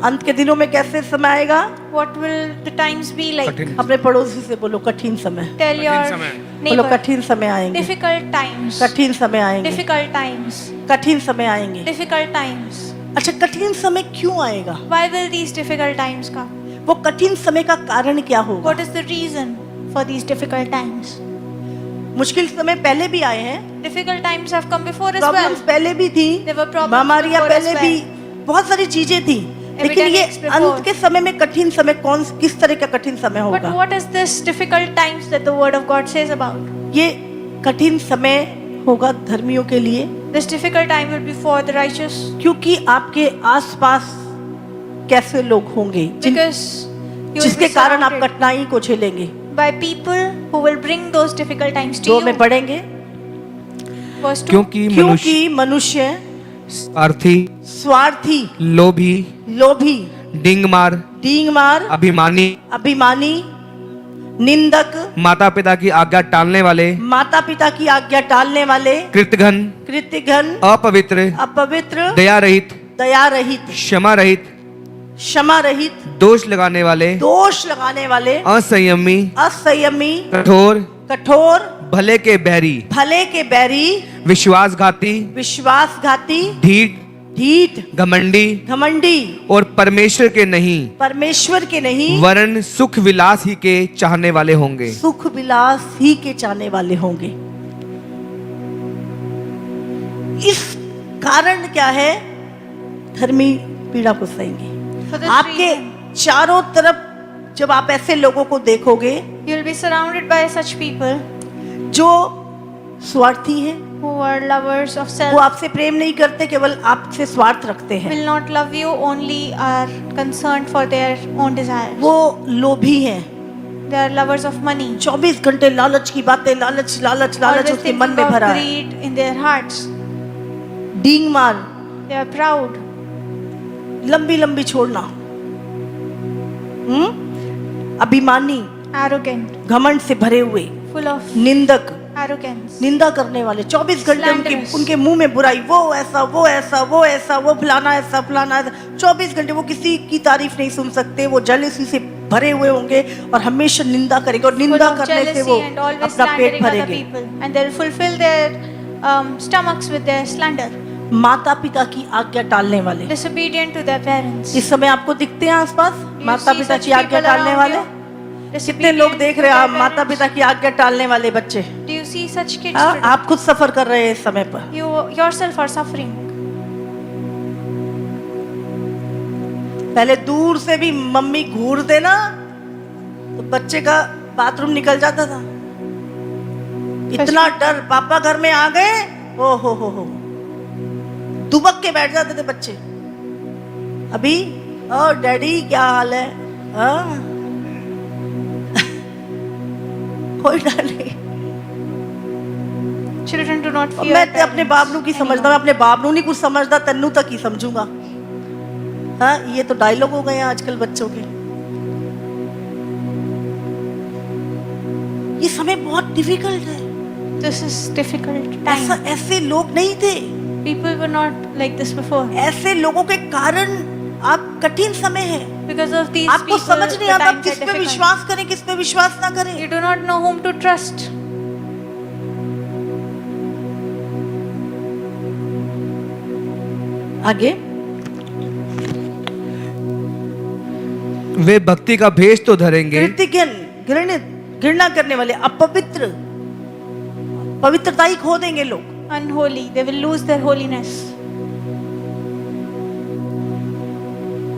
Speaker 1: अंत के दिनों में कैसे समय आएगा?
Speaker 2: What will the times be like?
Speaker 4: कठिन
Speaker 1: अपने पड़ोसी से बोलो कठिन समय।
Speaker 2: Tell your
Speaker 4: समय।
Speaker 1: बोलो
Speaker 2: neighbor.
Speaker 1: कठिन समय आएंगे,
Speaker 2: Difficult times.
Speaker 1: कठिन समय आएंगे,
Speaker 2: Difficult times.
Speaker 1: कठिन समय आएंगे।
Speaker 2: Difficult times.
Speaker 1: अच्छा, कठिन समय क्यों आएगा?
Speaker 2: Why will these difficult times come?
Speaker 1: वो कठिन समय का कारण क्या होगा?
Speaker 2: What is the reason for these difficult times?
Speaker 1: मुश्किल समय पहले भी आए हैं,
Speaker 2: Difficult times have come before as well.
Speaker 1: Problems पहले भी थी,
Speaker 2: There were problems
Speaker 1: महामारियां
Speaker 2: before as
Speaker 1: पहले
Speaker 2: well.
Speaker 1: भी, बहुत सारी चीजें थी, लेकिन ये
Speaker 2: Epidemics before.
Speaker 1: अंत के समय में कठिन समय किस तरह का कठिन समय
Speaker 2: But
Speaker 1: होगा?
Speaker 2: what is this difficult times that the word of God says about?
Speaker 1: ये कठिन समय होगा धर्मियों के लिए,
Speaker 2: This difficult time will be for the righteous
Speaker 1: क्योंकि आपके आसपास कैसे लोग होंगे
Speaker 2: because you will
Speaker 1: जिसके
Speaker 2: be
Speaker 1: कारण आप
Speaker 2: surrounded
Speaker 1: कठिनाई को झेलेंगे।
Speaker 2: by people who will bring those difficult times to
Speaker 1: 2
Speaker 2: you.
Speaker 1: में पढ़ेंगे,
Speaker 2: Verse 2.
Speaker 4: क्योंकि
Speaker 1: क्योंकि मनुष्य
Speaker 4: स्वार्थी,
Speaker 1: स्वार्थी,
Speaker 4: लोभी,
Speaker 1: लोभी,
Speaker 4: डिंगमार,
Speaker 1: डींगमार,
Speaker 4: अभिमानी,
Speaker 1: अभिमानी, निंदक,
Speaker 4: माता पिता की आज्ञा टालने वाले,
Speaker 1: माता पिता की आज्ञा टालने वाले,
Speaker 4: कृतघ्न,
Speaker 1: कृत्यघन,
Speaker 4: अपवित्र,
Speaker 1: अपवित्र,
Speaker 4: दया रहित,
Speaker 1: दया रहित,
Speaker 4: क्षमा रहित,
Speaker 1: क्षमा रहित,
Speaker 4: दोष लगाने वाले,
Speaker 1: दोष लगाने वाले,
Speaker 4: असंयमी,
Speaker 1: असंयमी,
Speaker 4: कठोर,
Speaker 1: कठोर,
Speaker 4: भले के बैरी,
Speaker 1: भले के बैरी,
Speaker 4: विश्वासघाती,
Speaker 1: विश्वासघाती,
Speaker 4: ढीठ,
Speaker 1: ढीठ,
Speaker 4: घमंडी
Speaker 1: घमंडी,
Speaker 4: और परमेश्वर के नहीं
Speaker 1: परमेश्वर के नहीं
Speaker 4: वरन सुख विलास ही के चाहने वाले होंगे।
Speaker 1: सुख विलास ही के चाहने वाले होंगे। इस कारण क्या है? धर्मी पीड़ा को सहेंगे।
Speaker 2: For this
Speaker 1: आपके
Speaker 2: reason,
Speaker 1: चारों तरफ जब आप ऐसे लोगों को देखोगे
Speaker 2: you will be surrounded by such people
Speaker 1: जो स्वार्थी हैं,
Speaker 2: who are lovers of
Speaker 1: वो
Speaker 2: self,
Speaker 1: आपसे प्रेम नहीं करते, केवल आपसे स्वार्थ रखते हैं।
Speaker 2: will not love you, only are concerned for their own desires.
Speaker 1: वो लोभी हैं,
Speaker 2: They are lovers of money.
Speaker 1: 24 घंटे लालच की बातें, लालच लालच लालच
Speaker 2: Always
Speaker 1: उसके मन
Speaker 2: thinking
Speaker 1: में
Speaker 2: of
Speaker 1: भरा है।
Speaker 2: greed in their hearts.
Speaker 1: डींग मार,
Speaker 2: They are proud.
Speaker 1: लंबी लंबी छोड़ना, अभिमानी,
Speaker 2: Arrogant.
Speaker 1: घमंड से भरे हुए,
Speaker 2: Full of
Speaker 1: निंदक,
Speaker 2: arrogance.
Speaker 1: निंदा करने वाले, 24 घंटे
Speaker 2: Slanderous.
Speaker 1: उनके मुंह में बुराई, वो ऐसा वो ऐसा वो ऐसा वो फलाना ऐसा फलाना ऐसा, 24 घंटे वो किसी की तारीफ नहीं सुन सकते। वो जेलसी से भरे हुए होंगे और हमेशा निंदा करेंगे, और
Speaker 2: Full
Speaker 1: निंदा
Speaker 2: of
Speaker 1: करने से
Speaker 2: jealousy
Speaker 1: वो
Speaker 2: and always
Speaker 1: अपना पेट
Speaker 2: slandering other
Speaker 1: भरेंगे।
Speaker 2: people. And they'll fulfill their stomachs with their slander.
Speaker 1: माता पिता की आज्ञा टालने वाले,
Speaker 2: Disobedient to their parents.
Speaker 1: इस समय आपको दिखते हैं आसपास
Speaker 2: You
Speaker 1: माता
Speaker 2: see
Speaker 1: पिता
Speaker 2: such
Speaker 1: की आज्ञा
Speaker 2: people
Speaker 1: टालने
Speaker 2: around
Speaker 1: वाले?
Speaker 2: you?
Speaker 1: कितने
Speaker 2: Disobedient
Speaker 1: लोग देख
Speaker 2: to
Speaker 1: रहे हैं
Speaker 2: their
Speaker 1: आप माता
Speaker 2: parents.
Speaker 1: पिता की आज्ञा टालने वाले बच्चे?
Speaker 2: Do you see such kids
Speaker 1: हाँ,
Speaker 2: today?
Speaker 1: आप खुद सफर कर रहे हैं इस समय पर।
Speaker 2: You yourself are suffering.
Speaker 1: पहले दूर से भी मम्मी घूर देना तो बच्चे का बाथरूम निकल जाता था। इतना डर, पापा घर में आ गए, ओ हो, दुबक के बैठ जाते थे बच्चे। अभी ओ डैडी क्या हाल है? हाँ? कोई डर नहीं।
Speaker 2: Children do not fear
Speaker 1: मैं ते अपने
Speaker 2: parents
Speaker 1: बाप नू की समझदा, मैं अपने बाप नू नहीं कुछ समझदा, तन्नू तक ही समझूंगा। हाँ, ये तो डायलॉग हो गए हैं आजकल बच्चों के। ये समय बहुत डिफिकल्ट है।
Speaker 2: This is difficult
Speaker 1: ऐसा
Speaker 2: time.
Speaker 1: ऐसे लोग नहीं थे,
Speaker 2: People were not like this before.
Speaker 1: ऐसे लोगों के कारण आप कठिन समय है।
Speaker 2: Because of these
Speaker 1: आपको
Speaker 2: people,
Speaker 1: समझ नहीं
Speaker 2: the
Speaker 1: आता आप
Speaker 2: times
Speaker 1: किस
Speaker 2: are
Speaker 1: पे
Speaker 2: difficult.
Speaker 1: विश्वास करें, किस पे विश्वास ना करें।
Speaker 2: You do not know whom to trust.
Speaker 1: आगे
Speaker 4: वे भक्ति का भेष तो धरेंगे,
Speaker 1: कृतिज्ञ, घृणा करने वाले, अपवित्र, पवित्रता ही खो देंगे लोग।
Speaker 2: Unholy, they will lose their holiness.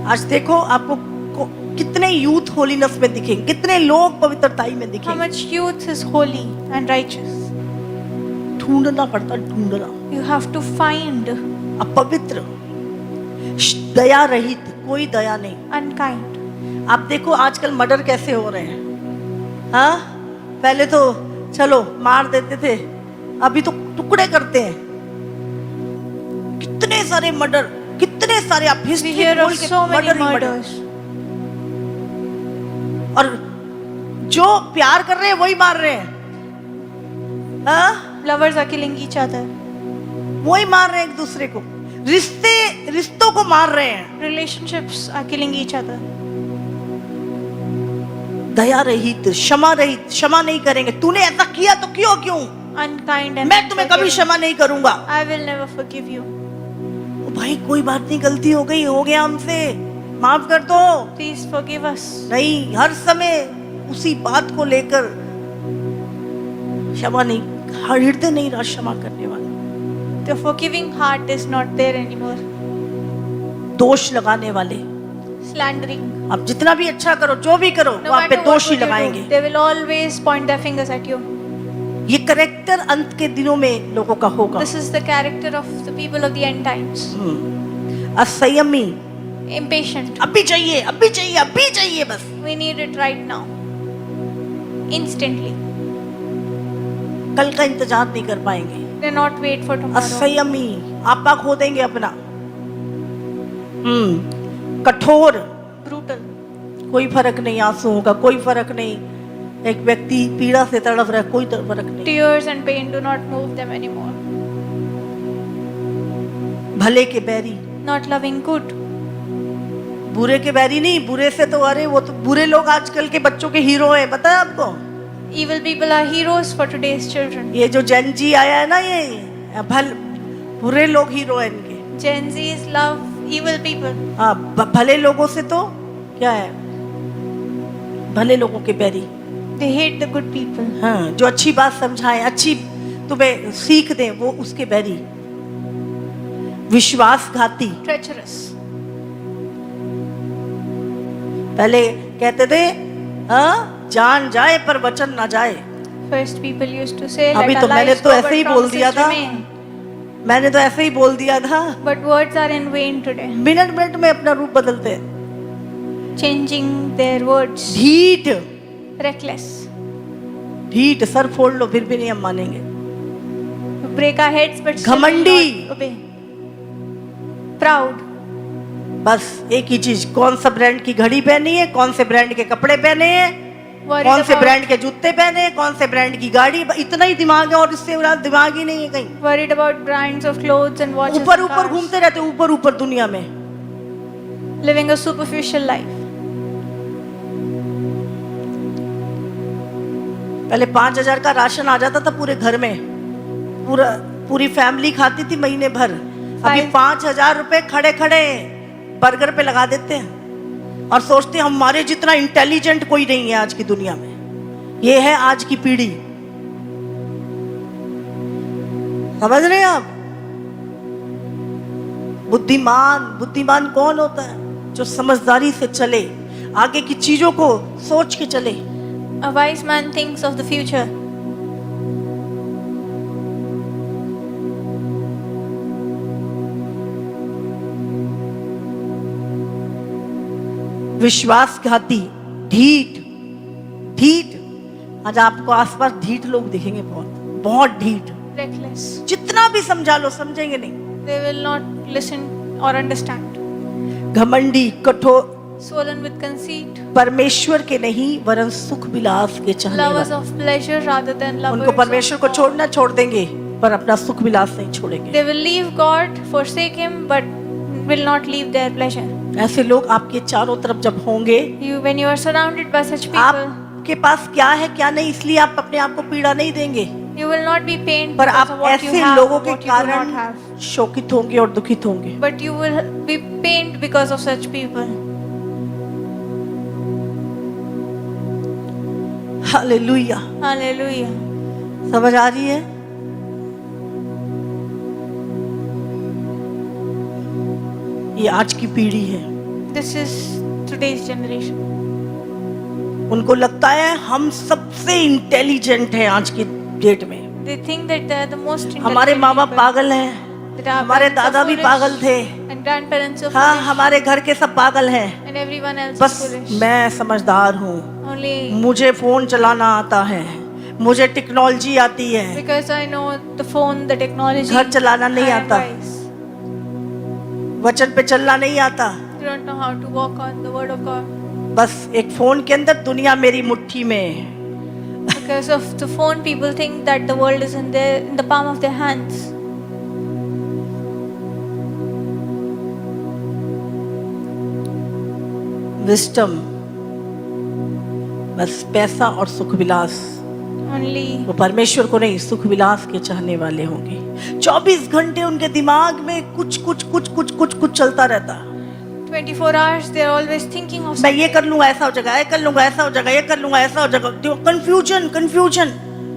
Speaker 1: आज देखो आपको कितने यूथ होलीनेस में दिखेंगे, कितने लोग पवित्रताई में
Speaker 2: How
Speaker 1: दिखेंगे।
Speaker 2: much youth is holy and righteous?
Speaker 1: ढूंढना पड़ता, ढूंढना।
Speaker 2: You have to find.
Speaker 1: अपवित्र, दया रहित, कोई दया नहीं।
Speaker 2: Unkind.
Speaker 1: आप देखो आजकल मर्डर कैसे हो रहे हैं। हाँ, पहले तो चलो मार देते थे, अभी तो टुकड़े करते हैं। कितने सारे मर्डर, कितने सारे आप
Speaker 2: We
Speaker 1: हिस्ट्री
Speaker 2: hear
Speaker 1: बोल
Speaker 2: of
Speaker 1: के
Speaker 2: so many
Speaker 1: मर्डर ही मर्डर।
Speaker 2: murders.
Speaker 1: और जो प्यार कर रहे हैं वही मार रहे हैं। हाँ,
Speaker 2: Lovers are killing each other.
Speaker 1: वही मार रहे हैं एक दूसरे को, रिश्तों को मार रहे हैं।
Speaker 2: Relationships are killing each other.
Speaker 1: दया रहित, क्षमा रहित, क्षमा नहीं करेंगे। तूने ऐसा किया तो क्यों?
Speaker 2: Unkind and
Speaker 1: मैं तुम्हें कभी
Speaker 2: unforgiving.
Speaker 1: क्षमा नहीं करूंगा।
Speaker 2: I will never forgive you.
Speaker 1: ओ भाई कोई बात नहीं, गलती हो गई, हो गया हमसे, माफ कर दो।
Speaker 2: Please forgive us.
Speaker 1: नहीं, हर समय उसी बात को लेकर क्षमा नहीं, हृदय नहीं रहा क्षमा करने वाला।
Speaker 2: The forgiving heart is not there anymore.
Speaker 1: दोष लगाने वाले,
Speaker 2: Slandering.
Speaker 1: आप जितना भी अच्छा करो, जो भी करो,
Speaker 2: No
Speaker 1: वो आप पे
Speaker 2: matter what
Speaker 1: दोष ही
Speaker 2: would you
Speaker 1: लगाएंगे।
Speaker 2: do, they will always point their fingers at you.
Speaker 1: ये करेक्टर अंत के दिनों में लोगों का होगा।
Speaker 2: This is the character of the people of the end times.
Speaker 1: असंयमी,
Speaker 2: Impatient.
Speaker 1: अभी चाहिए, अभी चाहिए, अभी चाहिए बस।
Speaker 2: We need it right now. Instantly.
Speaker 1: कल का इंतजार नहीं कर पाएंगे।
Speaker 2: They not wait for tomorrow.
Speaker 1: असंयमी, आपा खो देंगे अपना। कठोर,
Speaker 2: Brutal.
Speaker 1: कोई फर्क नहीं, आंसुओं का कोई फर्क नहीं। एक व्यक्ति पीड़ा से तड़प रहा है, कोई फर्क नहीं।
Speaker 2: Tears and pain do not move them anymore.
Speaker 1: भले के बैरी,
Speaker 2: Not loving good.
Speaker 1: बुरे के बैरी नहीं। बुरे से तो अरे वो तो बुरे लोग आजकल के बच्चों के हीरो हैं, पता है आपको?
Speaker 2: Evil people are heroes for today's children.
Speaker 1: ये जो जेन जी आया है ना, ये बुरे लोग हीरो हैं इनके।
Speaker 2: Gen Zs love evil people.
Speaker 1: हाँ, भले लोगों से तो क्या है, भले लोगों के बैरी।
Speaker 2: They hate the good people.
Speaker 1: हाँ, जो अच्छी बात समझाएं, अच्छी तुम्हें सीख दें, वो उसके बैरी। विश्वासघाती,
Speaker 2: Treacherous.
Speaker 1: पहले कहते थे हाँ, जान जाए पर वचन ना जाए।
Speaker 2: First people used to say,
Speaker 1: अभी
Speaker 2: let
Speaker 1: तो
Speaker 2: our
Speaker 1: मैंने
Speaker 2: lives
Speaker 1: तो
Speaker 2: go,
Speaker 1: ऐसे ही
Speaker 2: but
Speaker 1: बोल दिया
Speaker 2: promises
Speaker 1: था।
Speaker 2: remain.
Speaker 1: मैंने तो ऐसे ही बोल दिया था।
Speaker 2: But words are in vain today.
Speaker 1: Minute minute में अपना रूप बदलते हैं।
Speaker 2: Changing their words.
Speaker 1: ढीठ,
Speaker 2: Reckless.
Speaker 1: ढीठ, सर फोड़ लो फिर भी नहीं हम मानेंगे।
Speaker 2: We break our heads but still will
Speaker 1: घमंडी।
Speaker 2: not obey. Proud.
Speaker 1: बस एक ही चीज, कौन सा ब्रांड की घड़ी पहनी है, कौन से ब्रांड के कपड़े पहने हैं,
Speaker 2: Worried
Speaker 1: कौन से
Speaker 2: about-
Speaker 1: ब्रांड के जूते पहने हैं, कौन से ब्रांड की गाड़ी, इतना ही दिमाग है और इससे ज्यादा दिमाग ही नहीं है कहीं।
Speaker 2: Worried about brands of clothes and watches
Speaker 1: ऊपर
Speaker 2: and
Speaker 1: ऊपर
Speaker 2: cars.
Speaker 1: घूमते रहते, ऊपर ऊपर दुनिया में।
Speaker 2: Living a superficial life.
Speaker 1: पहले 5,000 का राशन आ जाता था पूरे घर में, पूरी फैमिली खाती थी महीने भर। अभी 5,000 रुपए खड़े खड़े बर्गर पे लगा देते हैं और सोचते हैं हमारे जितना इंटेलिजेंट कोई नहीं है आज की दुनिया में। ये है आज की पीढ़ी, समझ रहे हैं आप? बुद्धिमान कौन होता है? जो समझदारी से चले, आगे की चीजों को सोच के चले।
Speaker 2: A wise man thinks of the future.
Speaker 1: विश्वासघाती, ढीठ। आज आपको आसपास ढीठ लोग दिखेंगे, बहुत बहुत ढीठ।
Speaker 2: reckless.
Speaker 1: जितना भी समझा लो समझेंगे नहीं।
Speaker 2: They will not listen or understand.
Speaker 1: घमंडी, कठोर,
Speaker 2: Swollen with conceit,
Speaker 1: परमेश्वर के नहीं वरन सुख विलास के चाहने
Speaker 2: lovers
Speaker 1: वाले।
Speaker 2: of pleasure rather than lovers
Speaker 1: उनको
Speaker 2: of
Speaker 1: परमेश्वर को
Speaker 2: God.
Speaker 1: छोड़ना छोड़ देंगे पर अपना सुख विलास नहीं छोड़ेंगे।
Speaker 2: They will leave God, forsake Him, but will not leave their pleasure.
Speaker 1: ऐसे लोग आपके चारों तरफ जब होंगे,
Speaker 2: When you are surrounded by such people,
Speaker 1: आपके पास क्या है क्या नहीं इसलिए आप अपने आप को पीड़ा नहीं देंगे,
Speaker 2: you will not be pained
Speaker 1: पर
Speaker 2: because of
Speaker 1: आप
Speaker 2: what you
Speaker 1: ऐसे
Speaker 2: have,
Speaker 1: लोगों के
Speaker 2: what you do not
Speaker 1: कारण
Speaker 2: have.
Speaker 1: शोकित होंगे और दुखित होंगे।
Speaker 2: But you will be pained because of such people.
Speaker 1: Hallelujah.
Speaker 2: Hallelujah.
Speaker 1: समझ आ रही है? ये आज की पीढ़ी है।
Speaker 2: This is today's generation.
Speaker 1: उनको लगता है हम सबसे इंटेलिजेंट हैं आज की डेट में।
Speaker 2: They think that they are the most intelligent
Speaker 1: हमारे माँ बाप
Speaker 2: people.
Speaker 1: पागल हैं,
Speaker 2: That our
Speaker 1: हमारे
Speaker 2: parents are
Speaker 1: दादा भी
Speaker 2: foolish
Speaker 1: पागल थे,
Speaker 2: and grandparents are
Speaker 1: हाँ
Speaker 2: foolish
Speaker 1: हमारे घर के सब पागल हैं,
Speaker 2: and everyone else is
Speaker 1: बस
Speaker 2: foolish.
Speaker 1: मैं समझदार हूँ,
Speaker 2: Only
Speaker 1: मुझे फोन चलाना आता है, मुझे टेक्नोलॉजी आती है,
Speaker 2: because I know the phone, the technology.
Speaker 1: घर चलाना नहीं
Speaker 2: I am
Speaker 1: आता,
Speaker 2: wise.
Speaker 1: वचन पे चलना नहीं आता,
Speaker 2: You don't know how to walk on the word of God.
Speaker 1: बस एक फोन के अंदर दुनिया मेरी मुट्ठी में।
Speaker 2: Because of the phone, people think that the world is in the palm of their hands.
Speaker 1: विस्टम, बस पैसा और सुख विलास,
Speaker 2: Only
Speaker 1: वो परमेश्वर को नहीं सुख विलास के चाहने वाले होंगे। 24 घंटे उनके दिमाग में कुछ चलता रहता।
Speaker 2: 24 hours they are always thinking of
Speaker 1: मैं ये
Speaker 2: something.
Speaker 1: कर लूंगा ऐसा हो जाएगा, ये कर लूंगा ऐसा हो जाएगा, ये कर लूंगा ऐसा हो जाएगा। Confusion.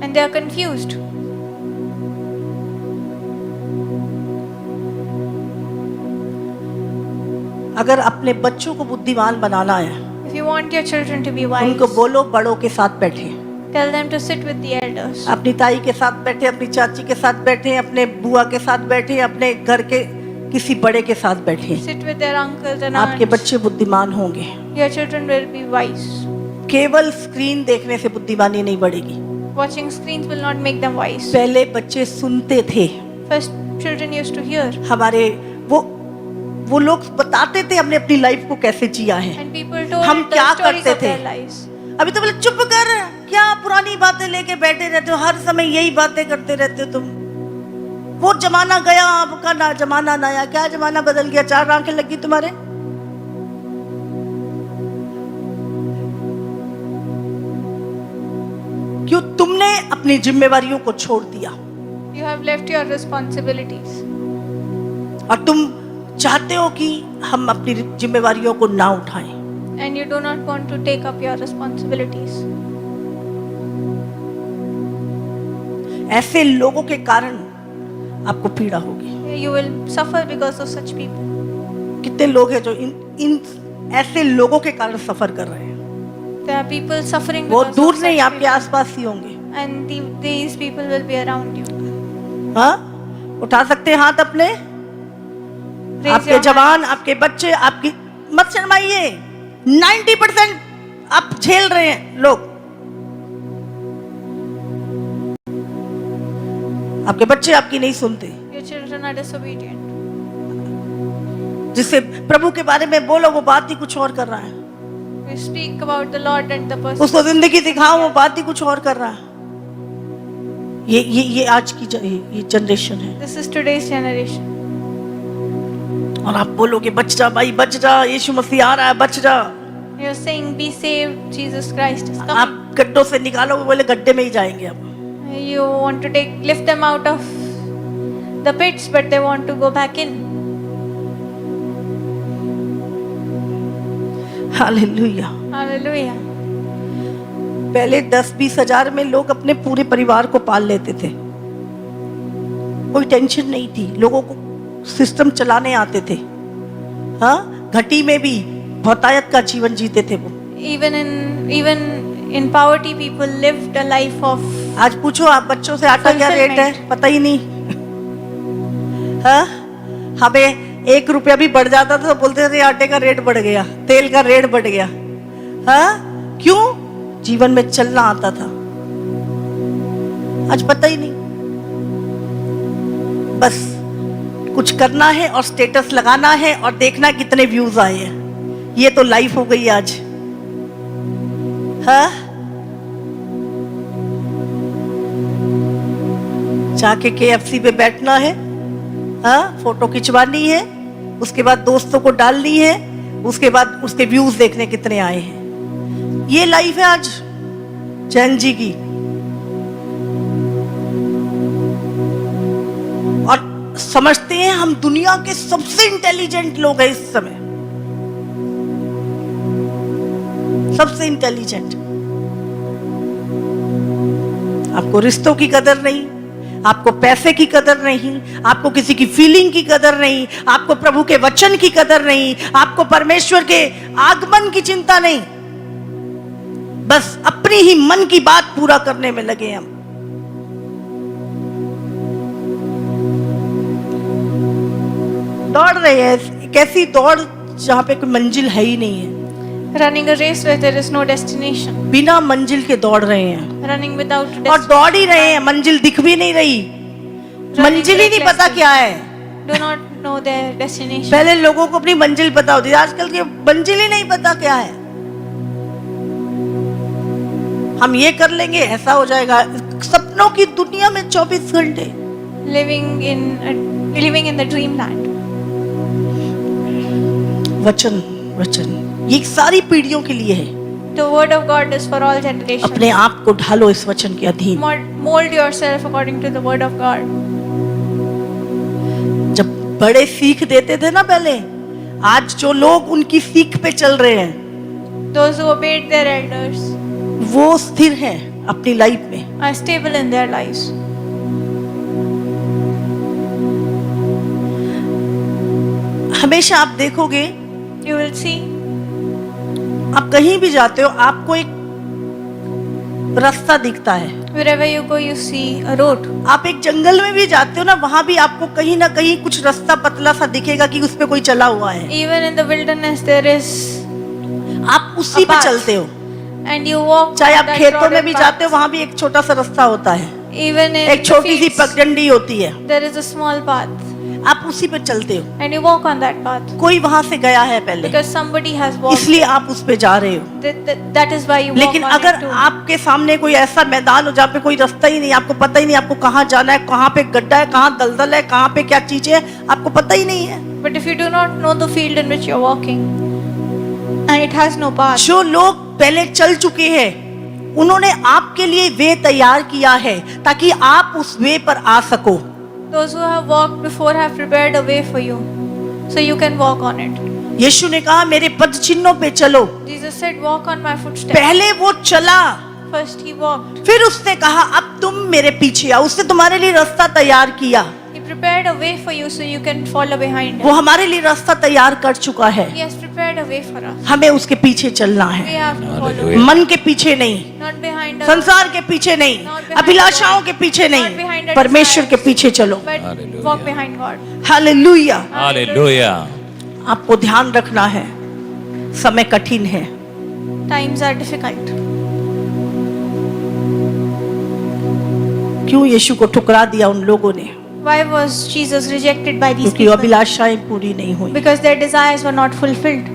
Speaker 2: And they are confused.
Speaker 1: अगर अपने बच्चों को बुद्धिमान बनाना है,
Speaker 2: If you want your children to be wise,
Speaker 1: उनको बोलो बड़ों के साथ बैठे,
Speaker 2: tell them to sit with the elders.
Speaker 1: अपनी ताई के साथ बैठे, अपनी चाची के साथ बैठे, अपने बुआ के साथ बैठे, अपने घर के किसी बड़े के साथ बैठे।
Speaker 2: Sit with their uncles and
Speaker 1: आपके
Speaker 2: aunts.
Speaker 1: बच्चे बुद्धिमान होंगे।
Speaker 2: Your children will be wise.
Speaker 1: केवल स्क्रीन देखने से बुद्धिमानी नहीं बढ़ेगी।
Speaker 2: Watching screens will not make them wise.
Speaker 1: पहले बच्चे सुनते थे,
Speaker 2: First, children used to hear.
Speaker 1: हमारे वो लोग बताते थे हमने अपनी लाइफ को कैसे जिया है,
Speaker 2: And people told
Speaker 1: हम
Speaker 2: the
Speaker 1: क्या
Speaker 2: stories
Speaker 1: करते
Speaker 2: of
Speaker 1: थे।
Speaker 2: their lives.
Speaker 1: अभी तो बोले चुप कर, क्या पुरानी बातें लेके बैठे रहते हो, हर समय यही बातें करते रहते हो तुम। वो जमाना गया, आपका ना जमाना नया। क्या जमाना बदल गया? 4 आंखें लगी तुम्हारे। क्यों? तुमने अपनी जिम्मेवारियों को छोड़ दिया
Speaker 2: You have left your responsibilities.
Speaker 1: और तुम चाहते हो कि हम अपनी जिम्मेवारियों को ना उठाएं।
Speaker 2: And you do not want to take up your responsibilities.
Speaker 1: ऐसे लोगों के कारण आपको पीड़ा होगी।
Speaker 2: You will suffer because of such people.
Speaker 1: कितने लोग हैं जो इन ऐसे लोगों के कारण सफर कर रहे हैं?
Speaker 2: There are people suffering
Speaker 1: वो
Speaker 2: because
Speaker 1: दूर
Speaker 2: of
Speaker 1: नहीं,
Speaker 2: such
Speaker 1: आपके
Speaker 2: people.
Speaker 1: आसपास ही होंगे।
Speaker 2: And these people will be around you.
Speaker 1: हाँ, उठा सकते हैं हाथ अपने?
Speaker 2: Raise
Speaker 1: आपके
Speaker 2: your
Speaker 1: जवान,
Speaker 2: hands.
Speaker 1: आपके बच्चे, आपकी मत शर्माइए। 90% आप झेल रहे हैं लोग। आपके बच्चे आपकी नहीं सुनते।
Speaker 2: Your children are disobedient.
Speaker 1: जिससे प्रभु के बारे में बोलो वो बात ही कुछ और कर रहा है।
Speaker 2: You speak about the Lord and the person.
Speaker 1: उसको जिंदगी दिखाओ, वो बात ही कुछ और कर रहा है। ये आज की ये जनरेशन है।
Speaker 2: This is today's generation.
Speaker 1: और आप बोलोगे बच जा भाई, बच जा, यीशु मसीह आ रहा है, बच जा।
Speaker 2: You're saying, be saved, Jesus Christ is coming.
Speaker 1: आप गड्ढों से निकालो, वो बोले गड्ढे में ही जाएंगे अब।
Speaker 2: You want to lift them out of the pits, but they want to go back in.
Speaker 1: Hallelujah.
Speaker 2: Hallelujah.
Speaker 1: पहले 10-20 हजार में लोग अपने पूरे परिवार को पाल लेते थे, कोई टेंशन नहीं थी, लोगों को सिस्टम चलाने आते थे। हाँ, घटी में भी बहुतायत का जीवन जीते थे वो।
Speaker 2: Even in poverty, people lived a life of.
Speaker 1: आज पूछो आप बच्चों से आटा क्या रेट है, पता ही नहीं। हाँ, हमें 1 रुपया भी बढ़ जाता था तो बोलते थे आटे का रेट बढ़ गया, तेल का रेट बढ़ गया। हाँ, क्यों? जीवन में चलना आता था। आज पता ही नहीं। बस कुछ करना है और स्टेटस लगाना है और देखना कितने व्यूज आए हैं। ये तो लाइफ हो गई आज। हाँ, जाके KFC पे बैठना है, हाँ, फोटो खिंचवानी है, उसके बाद दोस्तों को डालनी है, उसके बाद उसके व्यूज देखने कितने आए हैं। ये लाइफ है आज जैन जी की। और समझते हैं हम दुनिया के सबसे इंटेलिजेंट लोग हैं इस समय, सबसे इंटेलिजेंट। आपको रिश्तों की कदर नहीं, आपको पैसे की कदर नहीं, आपको किसी की फीलिंग की कदर नहीं, आपको प्रभु के वचन की कदर नहीं, आपको परमेश्वर के आगमन की चिंता नहीं। बस अपनी ही मन की बात पूरा करने में लगे हम। दौड़ रहे हैं एक ऐसी दौड़ जहां पे कोई मंजिल है ही नहीं है।
Speaker 2: Running a race where there is no destination.
Speaker 1: बिना मंजिल के दौड़ रहे हैं
Speaker 2: Running without
Speaker 1: और
Speaker 2: destination.
Speaker 1: दौड़ ही रहे हैं, मंजिल दिख भी नहीं रही, मंजिल ही नहीं पता क्या है।
Speaker 2: Do not know their destination.
Speaker 1: पहले लोगों को अपनी मंजिल पता होती थी, आजकल की मंजिल ही नहीं पता क्या है। हम ये कर लेंगे, ऐसा हो जाएगा। सपनों की दुनिया में 24 घंटे।
Speaker 2: Living in the dreamland.
Speaker 1: वचन वचन ये सारी पीढ़ियों के लिए है।
Speaker 2: The word of God is for all generations.
Speaker 1: अपने आप को ढालो इस वचन के अधीन।
Speaker 2: Mold yourself according to the word of God.
Speaker 1: जब बड़े सीख देते थे ना पहले, आज जो लोग उनकी सीख पे चल रहे हैं,
Speaker 2: Those who obeyed their elders
Speaker 1: वो स्थिर हैं अपनी लाइफ में।
Speaker 2: are stable in their lives.
Speaker 1: हमेशा आप देखोगे,
Speaker 2: You will see
Speaker 1: आप कहीं भी जाते हो आपको एक रास्ता दिखता है।
Speaker 2: wherever you go, you see a road.
Speaker 1: आप एक जंगल में भी जाते हो ना, वहां भी आपको कहीं ना कहीं कुछ रास्ता पतला सा दिखेगा कि उस पे कोई चला हुआ है।
Speaker 2: Even in the wilderness, there is,
Speaker 1: आप उसी पे
Speaker 2: path.
Speaker 1: चलते हो।
Speaker 2: and you walk.
Speaker 1: चाहे आप
Speaker 2: that
Speaker 1: खेतों में
Speaker 2: trodden
Speaker 1: भी
Speaker 2: path.
Speaker 1: जाते हो, वहां भी एक छोटा सा रास्ता होता है,
Speaker 2: Even in
Speaker 1: एक छोटी सी
Speaker 2: the fields,
Speaker 1: पगडंडी होती है,
Speaker 2: there is a small path,
Speaker 1: आप उसी पे चलते हो।
Speaker 2: and you walk on that path
Speaker 1: कोई वहां से गया है पहले,
Speaker 2: because somebody has walked.
Speaker 1: इसलिए आप उस पे जा रहे हो।
Speaker 2: That is why you walk
Speaker 1: लेकिन
Speaker 2: on
Speaker 1: अगर
Speaker 2: it too.
Speaker 1: आपके सामने कोई ऐसा मैदान हो जहाँ पे कोई रास्ता ही नहीं, आपको पता ही नहीं आपको कहाँ जाना है, कहाँ पे गड्ढा है, कहाँ दलदल है, कहाँ पे क्या चीज है, आपको पता ही नहीं है।
Speaker 2: But if you do not know the field in which you're walking, and it has no path,
Speaker 1: जो लोग पहले चल चुके हैं, उन्होंने आपके लिए वे तैयार किया है ताकि आप उस वे पर आ सको।
Speaker 2: those who have walked before have prepared a way for you, so you can walk on it.
Speaker 1: यीशु ने कहा मेरे पद चिन्हों पे चलो।
Speaker 2: Jesus said, "Walk on my footsteps."
Speaker 1: पहले वो चला,
Speaker 2: First he walked.
Speaker 1: फिर उसने कहा अब तुम मेरे पीछे आओ। उसने तुम्हारे लिए रास्ता तैयार किया,
Speaker 2: He prepared a way for you so you can follow behind
Speaker 1: वो
Speaker 2: him.
Speaker 1: हमारे लिए रास्ता तैयार कर चुका है।
Speaker 2: He has prepared a way for us.
Speaker 1: हमें उसके पीछे चलना
Speaker 2: We
Speaker 1: है,
Speaker 2: have to follow,
Speaker 3: Hallelujah.
Speaker 1: मन के पीछे नहीं,
Speaker 2: not behind us,
Speaker 1: संसार के पीछे नहीं, अभिलाषाओं के पीछे नहीं, परमेश्वर के पीछे चलो।
Speaker 2: but
Speaker 3: Hallelujah.
Speaker 2: walk behind God.
Speaker 1: Hallelujah.
Speaker 3: Hallelujah.
Speaker 1: आपको ध्यान रखना है, समय कठिन है।
Speaker 2: Times are difficult.
Speaker 1: क्यों यीशु को ठुकरा दिया उन लोगों ने?
Speaker 2: Why was Jesus rejected by these
Speaker 1: क्योंकि
Speaker 2: people?
Speaker 1: अभिलाषाएं पूरी नहीं हुई।
Speaker 2: Because their desires were not fulfilled.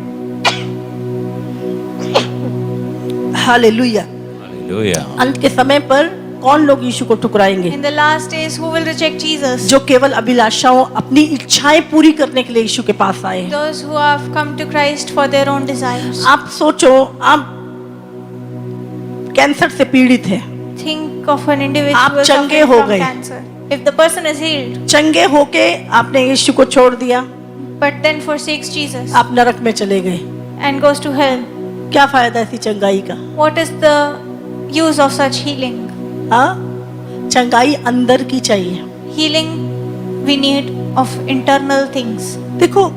Speaker 1: Hallelujah.
Speaker 3: Hallelujah.
Speaker 1: अंत के समय पर कौन लोग यीशु को ठुकराएंगे?
Speaker 2: In the last days, who will reject Jesus?
Speaker 1: जो केवल अभिलाषाओं, अपनी इच्छाएं पूरी करने के लिए यीशु के पास आए हैं।
Speaker 2: Those who have come to Christ for their own desires.
Speaker 1: आप सोचो, आप कैंसर से पीड़ित हैं,
Speaker 2: Think of an individual
Speaker 1: आप चंगे
Speaker 2: suffering
Speaker 1: हो
Speaker 2: from
Speaker 1: गए।
Speaker 2: cancer. If the person is healed,
Speaker 1: चंगे होके आपने यीशु को छोड़ दिया,
Speaker 2: but then forsakes Jesus
Speaker 1: आप नरक में चले गए,
Speaker 2: and goes to hell,
Speaker 1: क्या फायदा ऐसी चंगाई का?
Speaker 2: what is the use of such healing?
Speaker 1: हाँ, चंगाई अंदर की चाहिए।
Speaker 2: Healing we need of internal things.
Speaker 1: देखो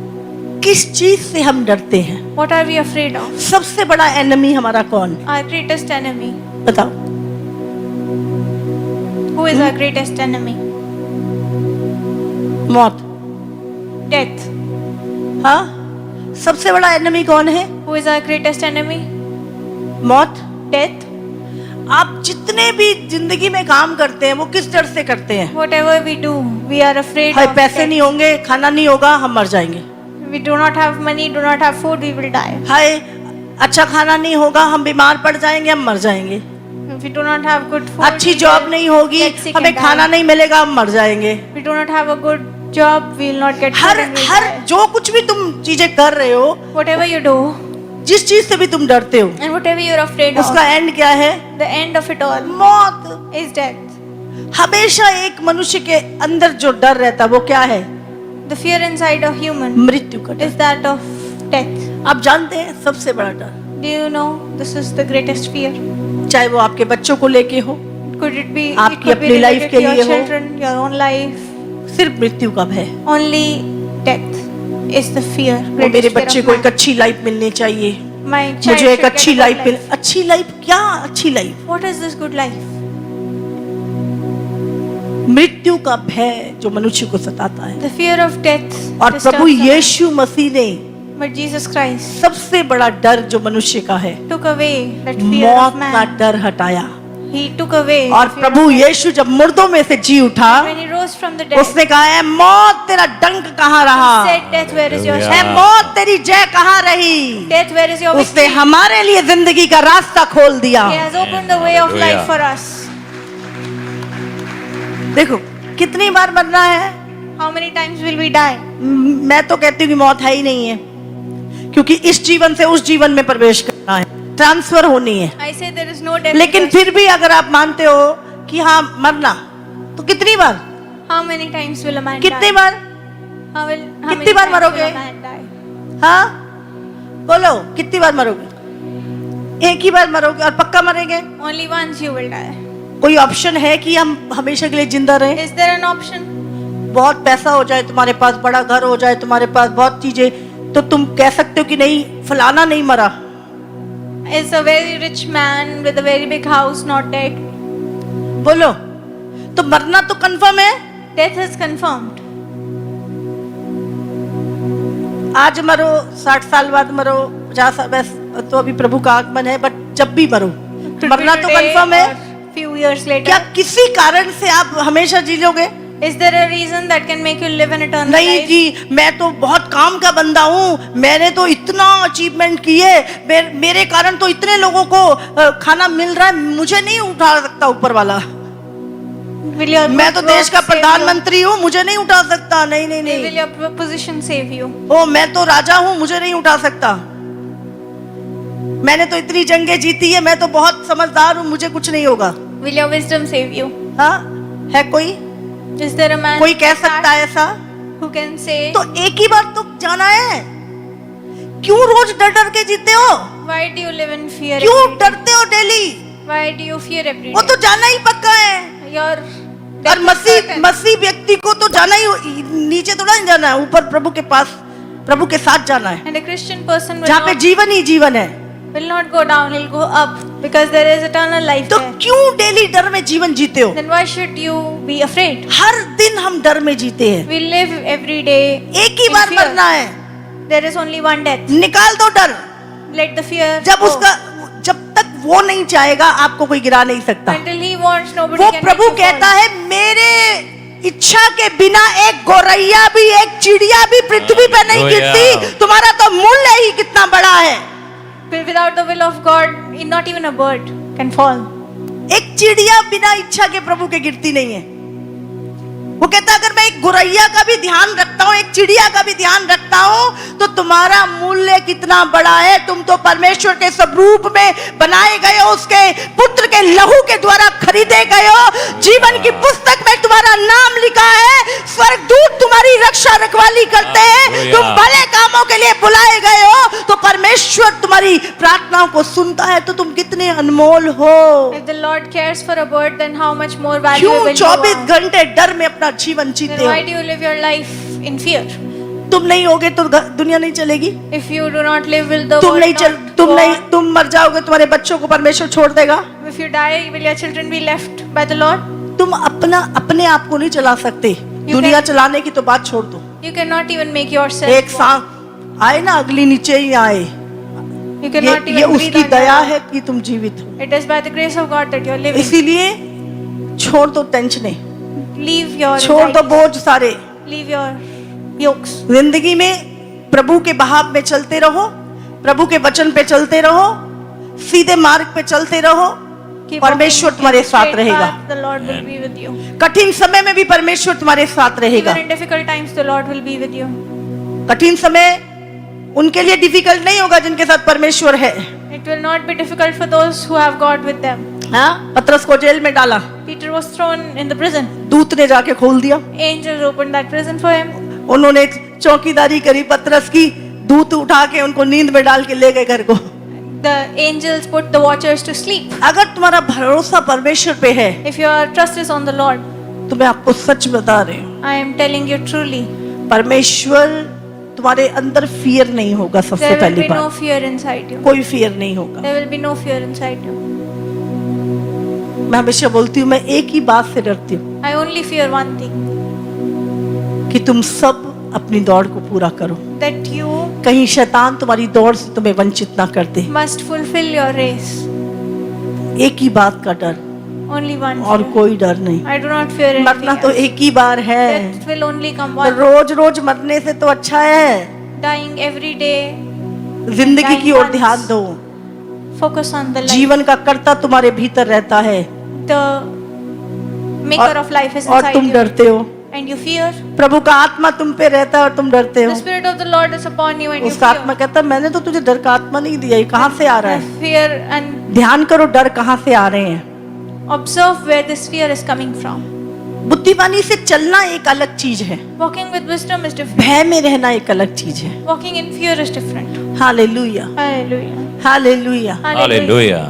Speaker 1: किस चीज से हम डरते हैं?
Speaker 2: What are we afraid of?
Speaker 1: सबसे बड़ा एनिमी हमारा कौन?
Speaker 2: Our greatest enemy.
Speaker 1: बताओ।
Speaker 2: Who is our greatest enemy?
Speaker 1: मौत।
Speaker 2: Death.
Speaker 1: हाँ, सबसे बड़ा एनिमी कौन है?
Speaker 2: Who is our greatest enemy?
Speaker 1: मौत।
Speaker 2: Death.
Speaker 1: आप जितने भी जिंदगी में काम करते हैं वो किस डर से करते हैं?
Speaker 2: Whatever we do, we are afraid
Speaker 1: hi
Speaker 2: of
Speaker 1: पैसे
Speaker 2: death.
Speaker 1: नहीं होंगे, खाना नहीं होगा, हम मर जाएंगे।
Speaker 2: We do not have money, do not have food, we will die.
Speaker 1: हाय अच्छा खाना नहीं होगा, हम बीमार पड़ जाएंगे, हम मर जाएंगे।
Speaker 2: If we do not have good food,
Speaker 1: अच्छी
Speaker 2: we
Speaker 1: जॉब
Speaker 2: will
Speaker 1: नहीं होगी,
Speaker 2: get sick
Speaker 1: हमें
Speaker 2: and
Speaker 1: खाना
Speaker 2: die.
Speaker 1: नहीं मिलेगा, हम मर जाएंगे।
Speaker 2: We do not have a good job, we will not get
Speaker 1: her
Speaker 2: food and we will
Speaker 1: her
Speaker 2: die.
Speaker 1: जो कुछ भी तुम चीजें कर रहे हो,
Speaker 2: Whatever you do
Speaker 1: जिस चीज से भी तुम डरते हो,
Speaker 2: and whatever you are afraid of,
Speaker 1: उसका एंड क्या है?
Speaker 2: the end of it all
Speaker 1: मौत।
Speaker 2: is death.
Speaker 1: हमेशा एक मनुष्य के अंदर जो डर रहता है वो क्या है?
Speaker 2: The fear inside a human
Speaker 1: मृत्यु का डर।
Speaker 2: is that of death.
Speaker 1: आप जानते हैं सबसे बड़ा डर,
Speaker 2: Do you know this is the greatest fear?
Speaker 1: चाहे वो आपके बच्चों को लेके हो,
Speaker 2: Could it be?
Speaker 1: आपकी
Speaker 2: It could be
Speaker 1: अपनी life
Speaker 2: related
Speaker 1: के
Speaker 2: to your
Speaker 1: लिए हो।
Speaker 2: children, your own life.
Speaker 1: सिर्फ मृत्यु का भय।
Speaker 2: Only death is the fear.
Speaker 1: वो मेरे
Speaker 2: Greatest fear
Speaker 1: बच्चे
Speaker 2: of
Speaker 1: को एक
Speaker 2: man.
Speaker 1: अच्छी लाइफ मिलनी चाहिए,
Speaker 2: My child
Speaker 1: मुझे एक
Speaker 2: should get
Speaker 1: अच्छी
Speaker 2: a good
Speaker 1: life mill.
Speaker 2: life.
Speaker 1: अच्छी लाइफ क्या? अच्छी life
Speaker 2: What is this good life?
Speaker 1: मृत्यु का भय जो मनुष्य को सताता है।
Speaker 2: The fear of death.
Speaker 1: और
Speaker 2: disturbs
Speaker 1: प्रभु
Speaker 2: the man.
Speaker 1: यीशु मसीह ने
Speaker 2: But Jesus Christ
Speaker 1: सबसे बड़ा डर जो मनुष्य का है,
Speaker 2: took away that fear of
Speaker 1: मौत का
Speaker 2: man.
Speaker 1: डर हटाया।
Speaker 2: He took away.
Speaker 1: और
Speaker 2: the fear
Speaker 1: Prabhu
Speaker 2: of death.
Speaker 1: यीशु जब मुर्दों में से जी उठा,
Speaker 2: When he rose from the dead,
Speaker 1: उसने कहा है मौत तेरा डंक कहाँ रहा?
Speaker 2: said, "Death, where is your
Speaker 1: है
Speaker 2: sting?
Speaker 1: मौत तेरी जय कहाँ रही?
Speaker 2: Death, where is your
Speaker 1: उसने
Speaker 2: victory?"
Speaker 1: हमारे लिए जिंदगी का रास्ता खोल दिया।
Speaker 2: He has opened the way of life for us.
Speaker 1: देखो कितनी बार मरना है।
Speaker 2: How many times will we die?
Speaker 1: मैं तो कहती हूँ कि मौत है ही नहीं है, क्योंकि इस जीवन से उस जीवन में प्रवेश करना है, ट्रांसफर होनी है।
Speaker 2: I say there is no death.
Speaker 1: लेकिन
Speaker 2: because
Speaker 1: फिर भी अगर आप मानते हो कि हाँ मरना, तो कितनी बार?
Speaker 2: how many times will a man
Speaker 1: कितनी
Speaker 2: die?
Speaker 1: बार?
Speaker 2: How
Speaker 1: कितनी
Speaker 2: many
Speaker 1: बार
Speaker 2: times will
Speaker 1: मरोगे?
Speaker 2: a man die?
Speaker 1: हाँ बोलो कितनी बार मरोगे? एक ही बार मरोगे और पक्का मरेंगे?
Speaker 2: Only once you will die.
Speaker 1: कोई ऑप्शन है कि हम हमेशा के लिए जिंदा रहें?
Speaker 2: Is there an option?
Speaker 1: बहुत पैसा हो जाए तुम्हारे पास, बड़ा घर हो जाए तुम्हारे पास, बहुत चीजें, तो तुम कह सकते हो कि नहीं फलाना नहीं मरा।
Speaker 2: Is a very rich man with a very big house not dead?
Speaker 1: बोलो तो मरना तो कंफर्म है।
Speaker 2: Death is confirmed.
Speaker 1: आज मरो, 60 साल बाद मरो, 50 साल, बस तो अभी प्रभु का आगमन है, बट जब भी मरो
Speaker 2: Could
Speaker 1: मरना
Speaker 2: be
Speaker 1: तो
Speaker 2: today
Speaker 1: कंफर्म है।
Speaker 2: or few years later.
Speaker 1: क्या किसी कारण से आप हमेशा जी लोगे?
Speaker 2: Is there a reason that can make you live an eternal
Speaker 1: नहीं
Speaker 2: life?
Speaker 1: जी, मैं तो बहुत काम का बंदा हूँ, मैंने तो इतना अचीवमेंट किए, मेरे कारण तो इतने लोगों को खाना मिल रहा है, मुझे नहीं उठा सकता ऊपर वाला।
Speaker 2: Will your
Speaker 1: मैं तो
Speaker 2: good
Speaker 1: देश का
Speaker 2: works save you?
Speaker 1: प्रधानमंत्री हूँ, मुझे नहीं उठा सकता। नहीं नहीं
Speaker 2: Will
Speaker 1: नहीं,
Speaker 2: your position save you?
Speaker 1: ओ मैं तो राजा हूँ, मुझे नहीं उठा सकता। मैंने तो इतनी जंगें जीती है, मैं तो बहुत समझदार हूँ, मुझे कुछ नहीं होगा।
Speaker 2: Will your wisdom save you?
Speaker 1: हाँ है कोई
Speaker 2: Is there a man
Speaker 1: कोई कह सकता है ऐसा?
Speaker 2: who can say,
Speaker 1: तो एक ही बार तो जाना है, क्यों रोज डर डर के जीते हो?
Speaker 2: why do you live in fear?
Speaker 1: क्यों
Speaker 2: every day?
Speaker 1: डरते हो daily?
Speaker 2: Why do you fear every
Speaker 1: वो
Speaker 2: day?
Speaker 1: तो जाना ही पक्का है।
Speaker 2: Your
Speaker 1: और
Speaker 2: death is
Speaker 1: मसीह
Speaker 2: certain.
Speaker 1: मसीह व्यक्ति को तो जाना ही, नीचे थोड़ा नहीं जाना है, ऊपर प्रभु के पास, प्रभु के साथ जाना है,
Speaker 2: And a Christian person will
Speaker 1: जहाँ पे
Speaker 2: not,
Speaker 1: जीवन ही जीवन है।
Speaker 2: will not go down, he'll go up because there is eternal life
Speaker 1: तो
Speaker 2: there.
Speaker 1: क्यों डेली डर में जीवन जीते हो?
Speaker 2: Then why should you be afraid?
Speaker 1: हर दिन हम डर में जीते हैं।
Speaker 2: We live every day
Speaker 1: एक ही
Speaker 2: in
Speaker 1: बार
Speaker 2: fear.
Speaker 1: मरना है,
Speaker 2: There is only one death.
Speaker 1: निकाल दो डर।
Speaker 2: Let the fear
Speaker 1: जब
Speaker 2: go.
Speaker 1: उसका, जब तक वो नहीं चाहेगा आपको कोई गिरा नहीं सकता।
Speaker 2: Until he wants, nobody
Speaker 1: वो
Speaker 2: can
Speaker 1: प्रभु
Speaker 2: make you
Speaker 1: कहता
Speaker 2: fall.
Speaker 1: है मेरे इच्छा के बिना एक गौरैया भी, एक चिड़िया भी पृथ्वी पर नहीं गिरती, तुम्हारा तो मूल्य ही कितना बड़ा है।
Speaker 2: Without the will of God, not even a bird can fall.
Speaker 1: एक चिड़िया बिना इच्छा के प्रभु के गिरती नहीं है। वो कहता है अगर मैं एक गौरैया का भी ध्यान रखता हूँ, एक चिड़िया का भी ध्यान रखता हूँ, तो तुम्हारा मूल्य कितना बड़ा है। तुम तो परमेश्वर के स्वरूप में बनाए गए हो, उसके पुत्र के लहू के द्वारा खरीदे गए हो। जीवन की पुस्तक में तुम्हारा नाम लिखा है, स्वर्गदूत तुम्हारी रक्षा रखवाली करते हैं, तुम भले कामों के लिए बुलाए गए हो, तो परमेश्वर तुम्हारी प्रार्थनाओं को सुनता है। तो तुम कितने अनमोल हो।
Speaker 2: If the Lord cares for a bird, then how much more
Speaker 1: क्यों
Speaker 2: valuable you
Speaker 1: 24
Speaker 2: are?
Speaker 1: घंटे डर में अपना जीवन जीते
Speaker 2: Then
Speaker 1: हो?
Speaker 2: why do you live your life in fear?
Speaker 1: तुम नहीं होगे तो दुनिया नहीं चलेगी।
Speaker 2: If you do not live, will the
Speaker 1: तुम
Speaker 2: world
Speaker 1: नहीं चल,
Speaker 2: not
Speaker 1: तुम
Speaker 2: go
Speaker 1: नहीं,
Speaker 2: on?
Speaker 1: तुम मर जाओगे, तुम्हारे बच्चों को परमेश्वर छोड़ देगा।
Speaker 2: If you die, will your children be left by the Lord?
Speaker 1: तुम अपने आप को नहीं चला सकते, दुनिया चलाने की तो बात छोड़ दो।
Speaker 2: You cannot even make yourself
Speaker 1: एक
Speaker 2: walk.
Speaker 1: सांप आए ना, अगली नीचे ही आए।
Speaker 2: You cannot
Speaker 1: ये
Speaker 2: even
Speaker 1: उसकी
Speaker 2: breathe
Speaker 1: दया
Speaker 2: under.
Speaker 1: है कि तुम जीवित हो।
Speaker 2: It is by the grace of God that you are living.
Speaker 1: इसीलिए छोड़ दो टेंशनें,
Speaker 2: Leave your
Speaker 1: छोड़ दो
Speaker 2: anxieties.
Speaker 1: बोझ सारे।
Speaker 2: Leave your yokes.
Speaker 1: जिंदगी में प्रभु के बहाव में चलते रहो, प्रभु के वचन पे चलते रहो, सीधे मार्ग पे चलते रहो,
Speaker 2: Keep
Speaker 1: परमेश्वर
Speaker 2: walking
Speaker 1: तुम्हारे
Speaker 2: in the
Speaker 1: साथ
Speaker 2: straight
Speaker 1: रहेगा।
Speaker 2: path, the Lord will be with you.
Speaker 1: कठिन समय में भी परमेश्वर तुम्हारे साथ रहेगा।
Speaker 2: Even in difficult times, the Lord will be with you.
Speaker 1: कठिन समय उनके लिए डिफिकल्ट नहीं होगा जिनके साथ परमेश्वर है।
Speaker 2: It will not be difficult for those who have God with them.
Speaker 1: हाँ, पतरस को जेल में डाला,
Speaker 2: Peter was thrown in the prison.
Speaker 1: दूत ने जाके खोल दिया।
Speaker 2: Angels opened that prison for him.
Speaker 1: उन्होंने चौकीदारी करी पतरस की, दूत उठा के उनको नींद में डाल के ले गए घर को।
Speaker 2: The angels put the watchers to sleep.
Speaker 1: अगर तुम्हारा भरोसा परमेश्वर पे है,
Speaker 2: If your trust is on the Lord,
Speaker 1: तो मैं आपको सच बता रही हूँ,
Speaker 2: I am telling you truly,
Speaker 1: परमेश्वर तुम्हारे अंदर फियर नहीं होगा। सबसे
Speaker 2: there will
Speaker 1: पहली
Speaker 2: be no
Speaker 1: बात,
Speaker 2: fear inside you.
Speaker 1: कोई फियर नहीं होगा।
Speaker 2: There will be no fear inside you.
Speaker 1: मैं हमेशा बोलती हूँ, मैं एक ही बात से डरती हूँ
Speaker 2: I only fear one thing,
Speaker 1: कि तुम सब अपनी दौड़ को पूरा करो,
Speaker 2: that you
Speaker 1: कहीं शैतान तुम्हारी दौड़ से तुम्हें वंचित ना कर दे।
Speaker 2: must fulfill your race.
Speaker 1: एक ही बात का डर,
Speaker 2: Only one
Speaker 1: और
Speaker 2: fear.
Speaker 1: कोई डर नहीं।
Speaker 2: I do not fear anything
Speaker 1: मरना तो
Speaker 2: else.
Speaker 1: एक ही बार है,
Speaker 2: Death will only come
Speaker 1: तो
Speaker 2: once.
Speaker 1: रोज रोज मरने से तो अच्छा है
Speaker 2: Dying every day.
Speaker 1: जिंदगी की ओर ध्यान दो।
Speaker 2: Focus on the life.
Speaker 1: जीवन का कर्ता तुम्हारे भीतर रहता है,
Speaker 2: The maker of life is
Speaker 1: और
Speaker 2: inside
Speaker 1: तुम
Speaker 2: you.
Speaker 1: डरते हो।
Speaker 2: And you fear.
Speaker 1: प्रभु का आत्मा तुम पे रहता है और तुम डरते हो।
Speaker 2: The spirit of the Lord is upon you and you
Speaker 1: उसका आत्मा
Speaker 2: fear.
Speaker 1: कहता है, मैंने तो तुझे डर का आत्मा नहीं दिया, ये कहाँ से आ रहा
Speaker 2: I
Speaker 1: है?
Speaker 2: fear and
Speaker 1: ध्यान करो डर कहाँ से आ रहे हैं।
Speaker 2: observe where this fear is coming from.
Speaker 1: बुद्धिमानी से चलना एक अलग चीज है,
Speaker 2: Walking with wisdom is different.
Speaker 1: भय में रहना एक अलग चीज है।
Speaker 2: Walking in fear is different.
Speaker 1: Hallelujah,
Speaker 2: Hallelujah.
Speaker 1: Hallelujah.
Speaker 3: Hallelujah.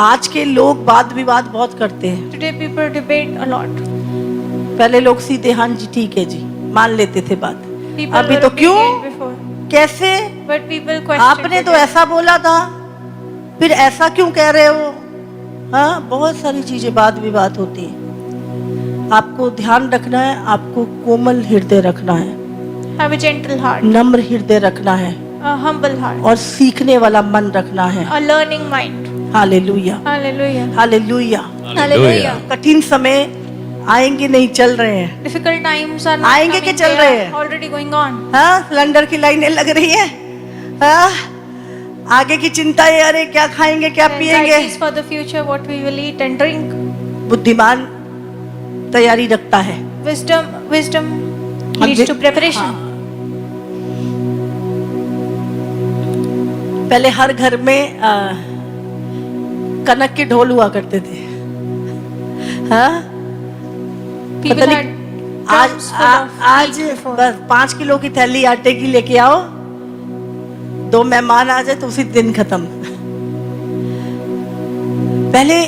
Speaker 1: आज के लोग वाद विवाद बहुत करते हैं।
Speaker 2: Today people debate a lot.
Speaker 1: पहले लोग सीधे हाँ जी ठीक है जी मान लेते थे बात,
Speaker 2: People
Speaker 1: अभी
Speaker 2: were
Speaker 1: तो क्यों,
Speaker 2: obedient before,
Speaker 1: कैसे,
Speaker 2: but people question.
Speaker 1: आपने तो ऐसा बोला था, फिर ऐसा क्यों कह रहे हो? हाँ, बहुत सारी चीजें वाद विवाद होती है। आपको ध्यान रखना है, आपको कोमल हृदय रखना है,
Speaker 2: Have a gentle heart,
Speaker 1: नम्र हृदय रखना है,
Speaker 2: a humble heart,
Speaker 1: और सीखने वाला मन रखना है।
Speaker 2: a learning mind.
Speaker 1: Hallelujah,
Speaker 2: Hallelujah.
Speaker 1: Hallelujah.
Speaker 2: Hallelujah.
Speaker 1: कठिन समय आएंगे नहीं, चल रहे हैं।
Speaker 2: Difficult times are not
Speaker 1: आएंगे
Speaker 2: coming,
Speaker 1: कि चल
Speaker 2: they
Speaker 1: रहे
Speaker 2: are
Speaker 1: हैं?
Speaker 2: already going on.
Speaker 1: हाँ, सिलेंडर की लाइनें लग रही हैं। हाँ, आगे की चिंता है, अरे क्या खाएंगे क्या पिएंगे।
Speaker 2: Anxieties for the future, what we will eat and drink.
Speaker 1: बुद्धिमान तैयारी रखता है।
Speaker 2: Wisdom leads
Speaker 1: हाँ,
Speaker 2: to preparation.
Speaker 1: हाँ। पहले हर घर में कनक के ढोल हुआ करते थे। हाँ,
Speaker 2: People
Speaker 1: पता
Speaker 2: had
Speaker 1: नहीं, आज
Speaker 2: drums full of
Speaker 1: आज
Speaker 2: wheat before.
Speaker 1: बस 5 किलो की थैली आटे की लेके आओ, 2 मेहमान आ जाए तो उसी दिन खत्म। पहले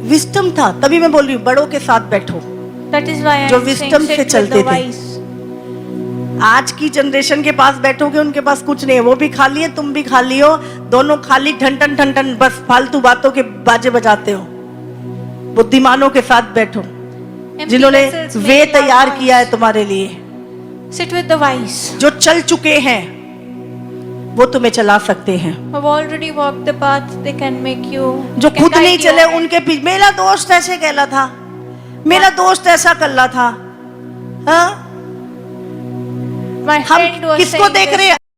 Speaker 1: विस्टम था, तभी मैं बोल रही हूँ बड़ों के साथ बैठो।
Speaker 2: That is why I
Speaker 1: जो
Speaker 2: am saying
Speaker 1: wisdom से
Speaker 2: sit with
Speaker 1: चलते
Speaker 2: the
Speaker 1: थे।
Speaker 2: wise.
Speaker 1: आज की जनरेशन के पास बैठोगे, उनके पास कुछ नहीं है, वो भी खाली है, तुम भी खाली हो, दोनों खाली ठन ठन ठन ठन बस फालतू बातों के बाजे बजाते हो। बुद्धिमानों के साथ बैठो,
Speaker 2: Empty
Speaker 1: जिन्होंने
Speaker 2: vessels
Speaker 1: वे
Speaker 2: make loud
Speaker 1: तैयार
Speaker 2: noise.
Speaker 1: किया है तुम्हारे लिए,
Speaker 2: Sit with the wise,
Speaker 1: जो चल चुके हैं वो तुम्हें चला सकते हैं।
Speaker 2: who have already walked the path. They can make you.
Speaker 1: जो
Speaker 2: they can
Speaker 1: खुद नहीं
Speaker 2: guide you
Speaker 1: चले
Speaker 2: ahead.
Speaker 1: उनके पीछे, मेरा दोस्त ऐसे कहला था, मेरा दोस्त ऐसा कर रहा था। हाँ,
Speaker 2: My
Speaker 1: हम
Speaker 2: friend was
Speaker 1: किसको
Speaker 2: saying
Speaker 1: देख
Speaker 2: this.
Speaker 1: रहे हैं?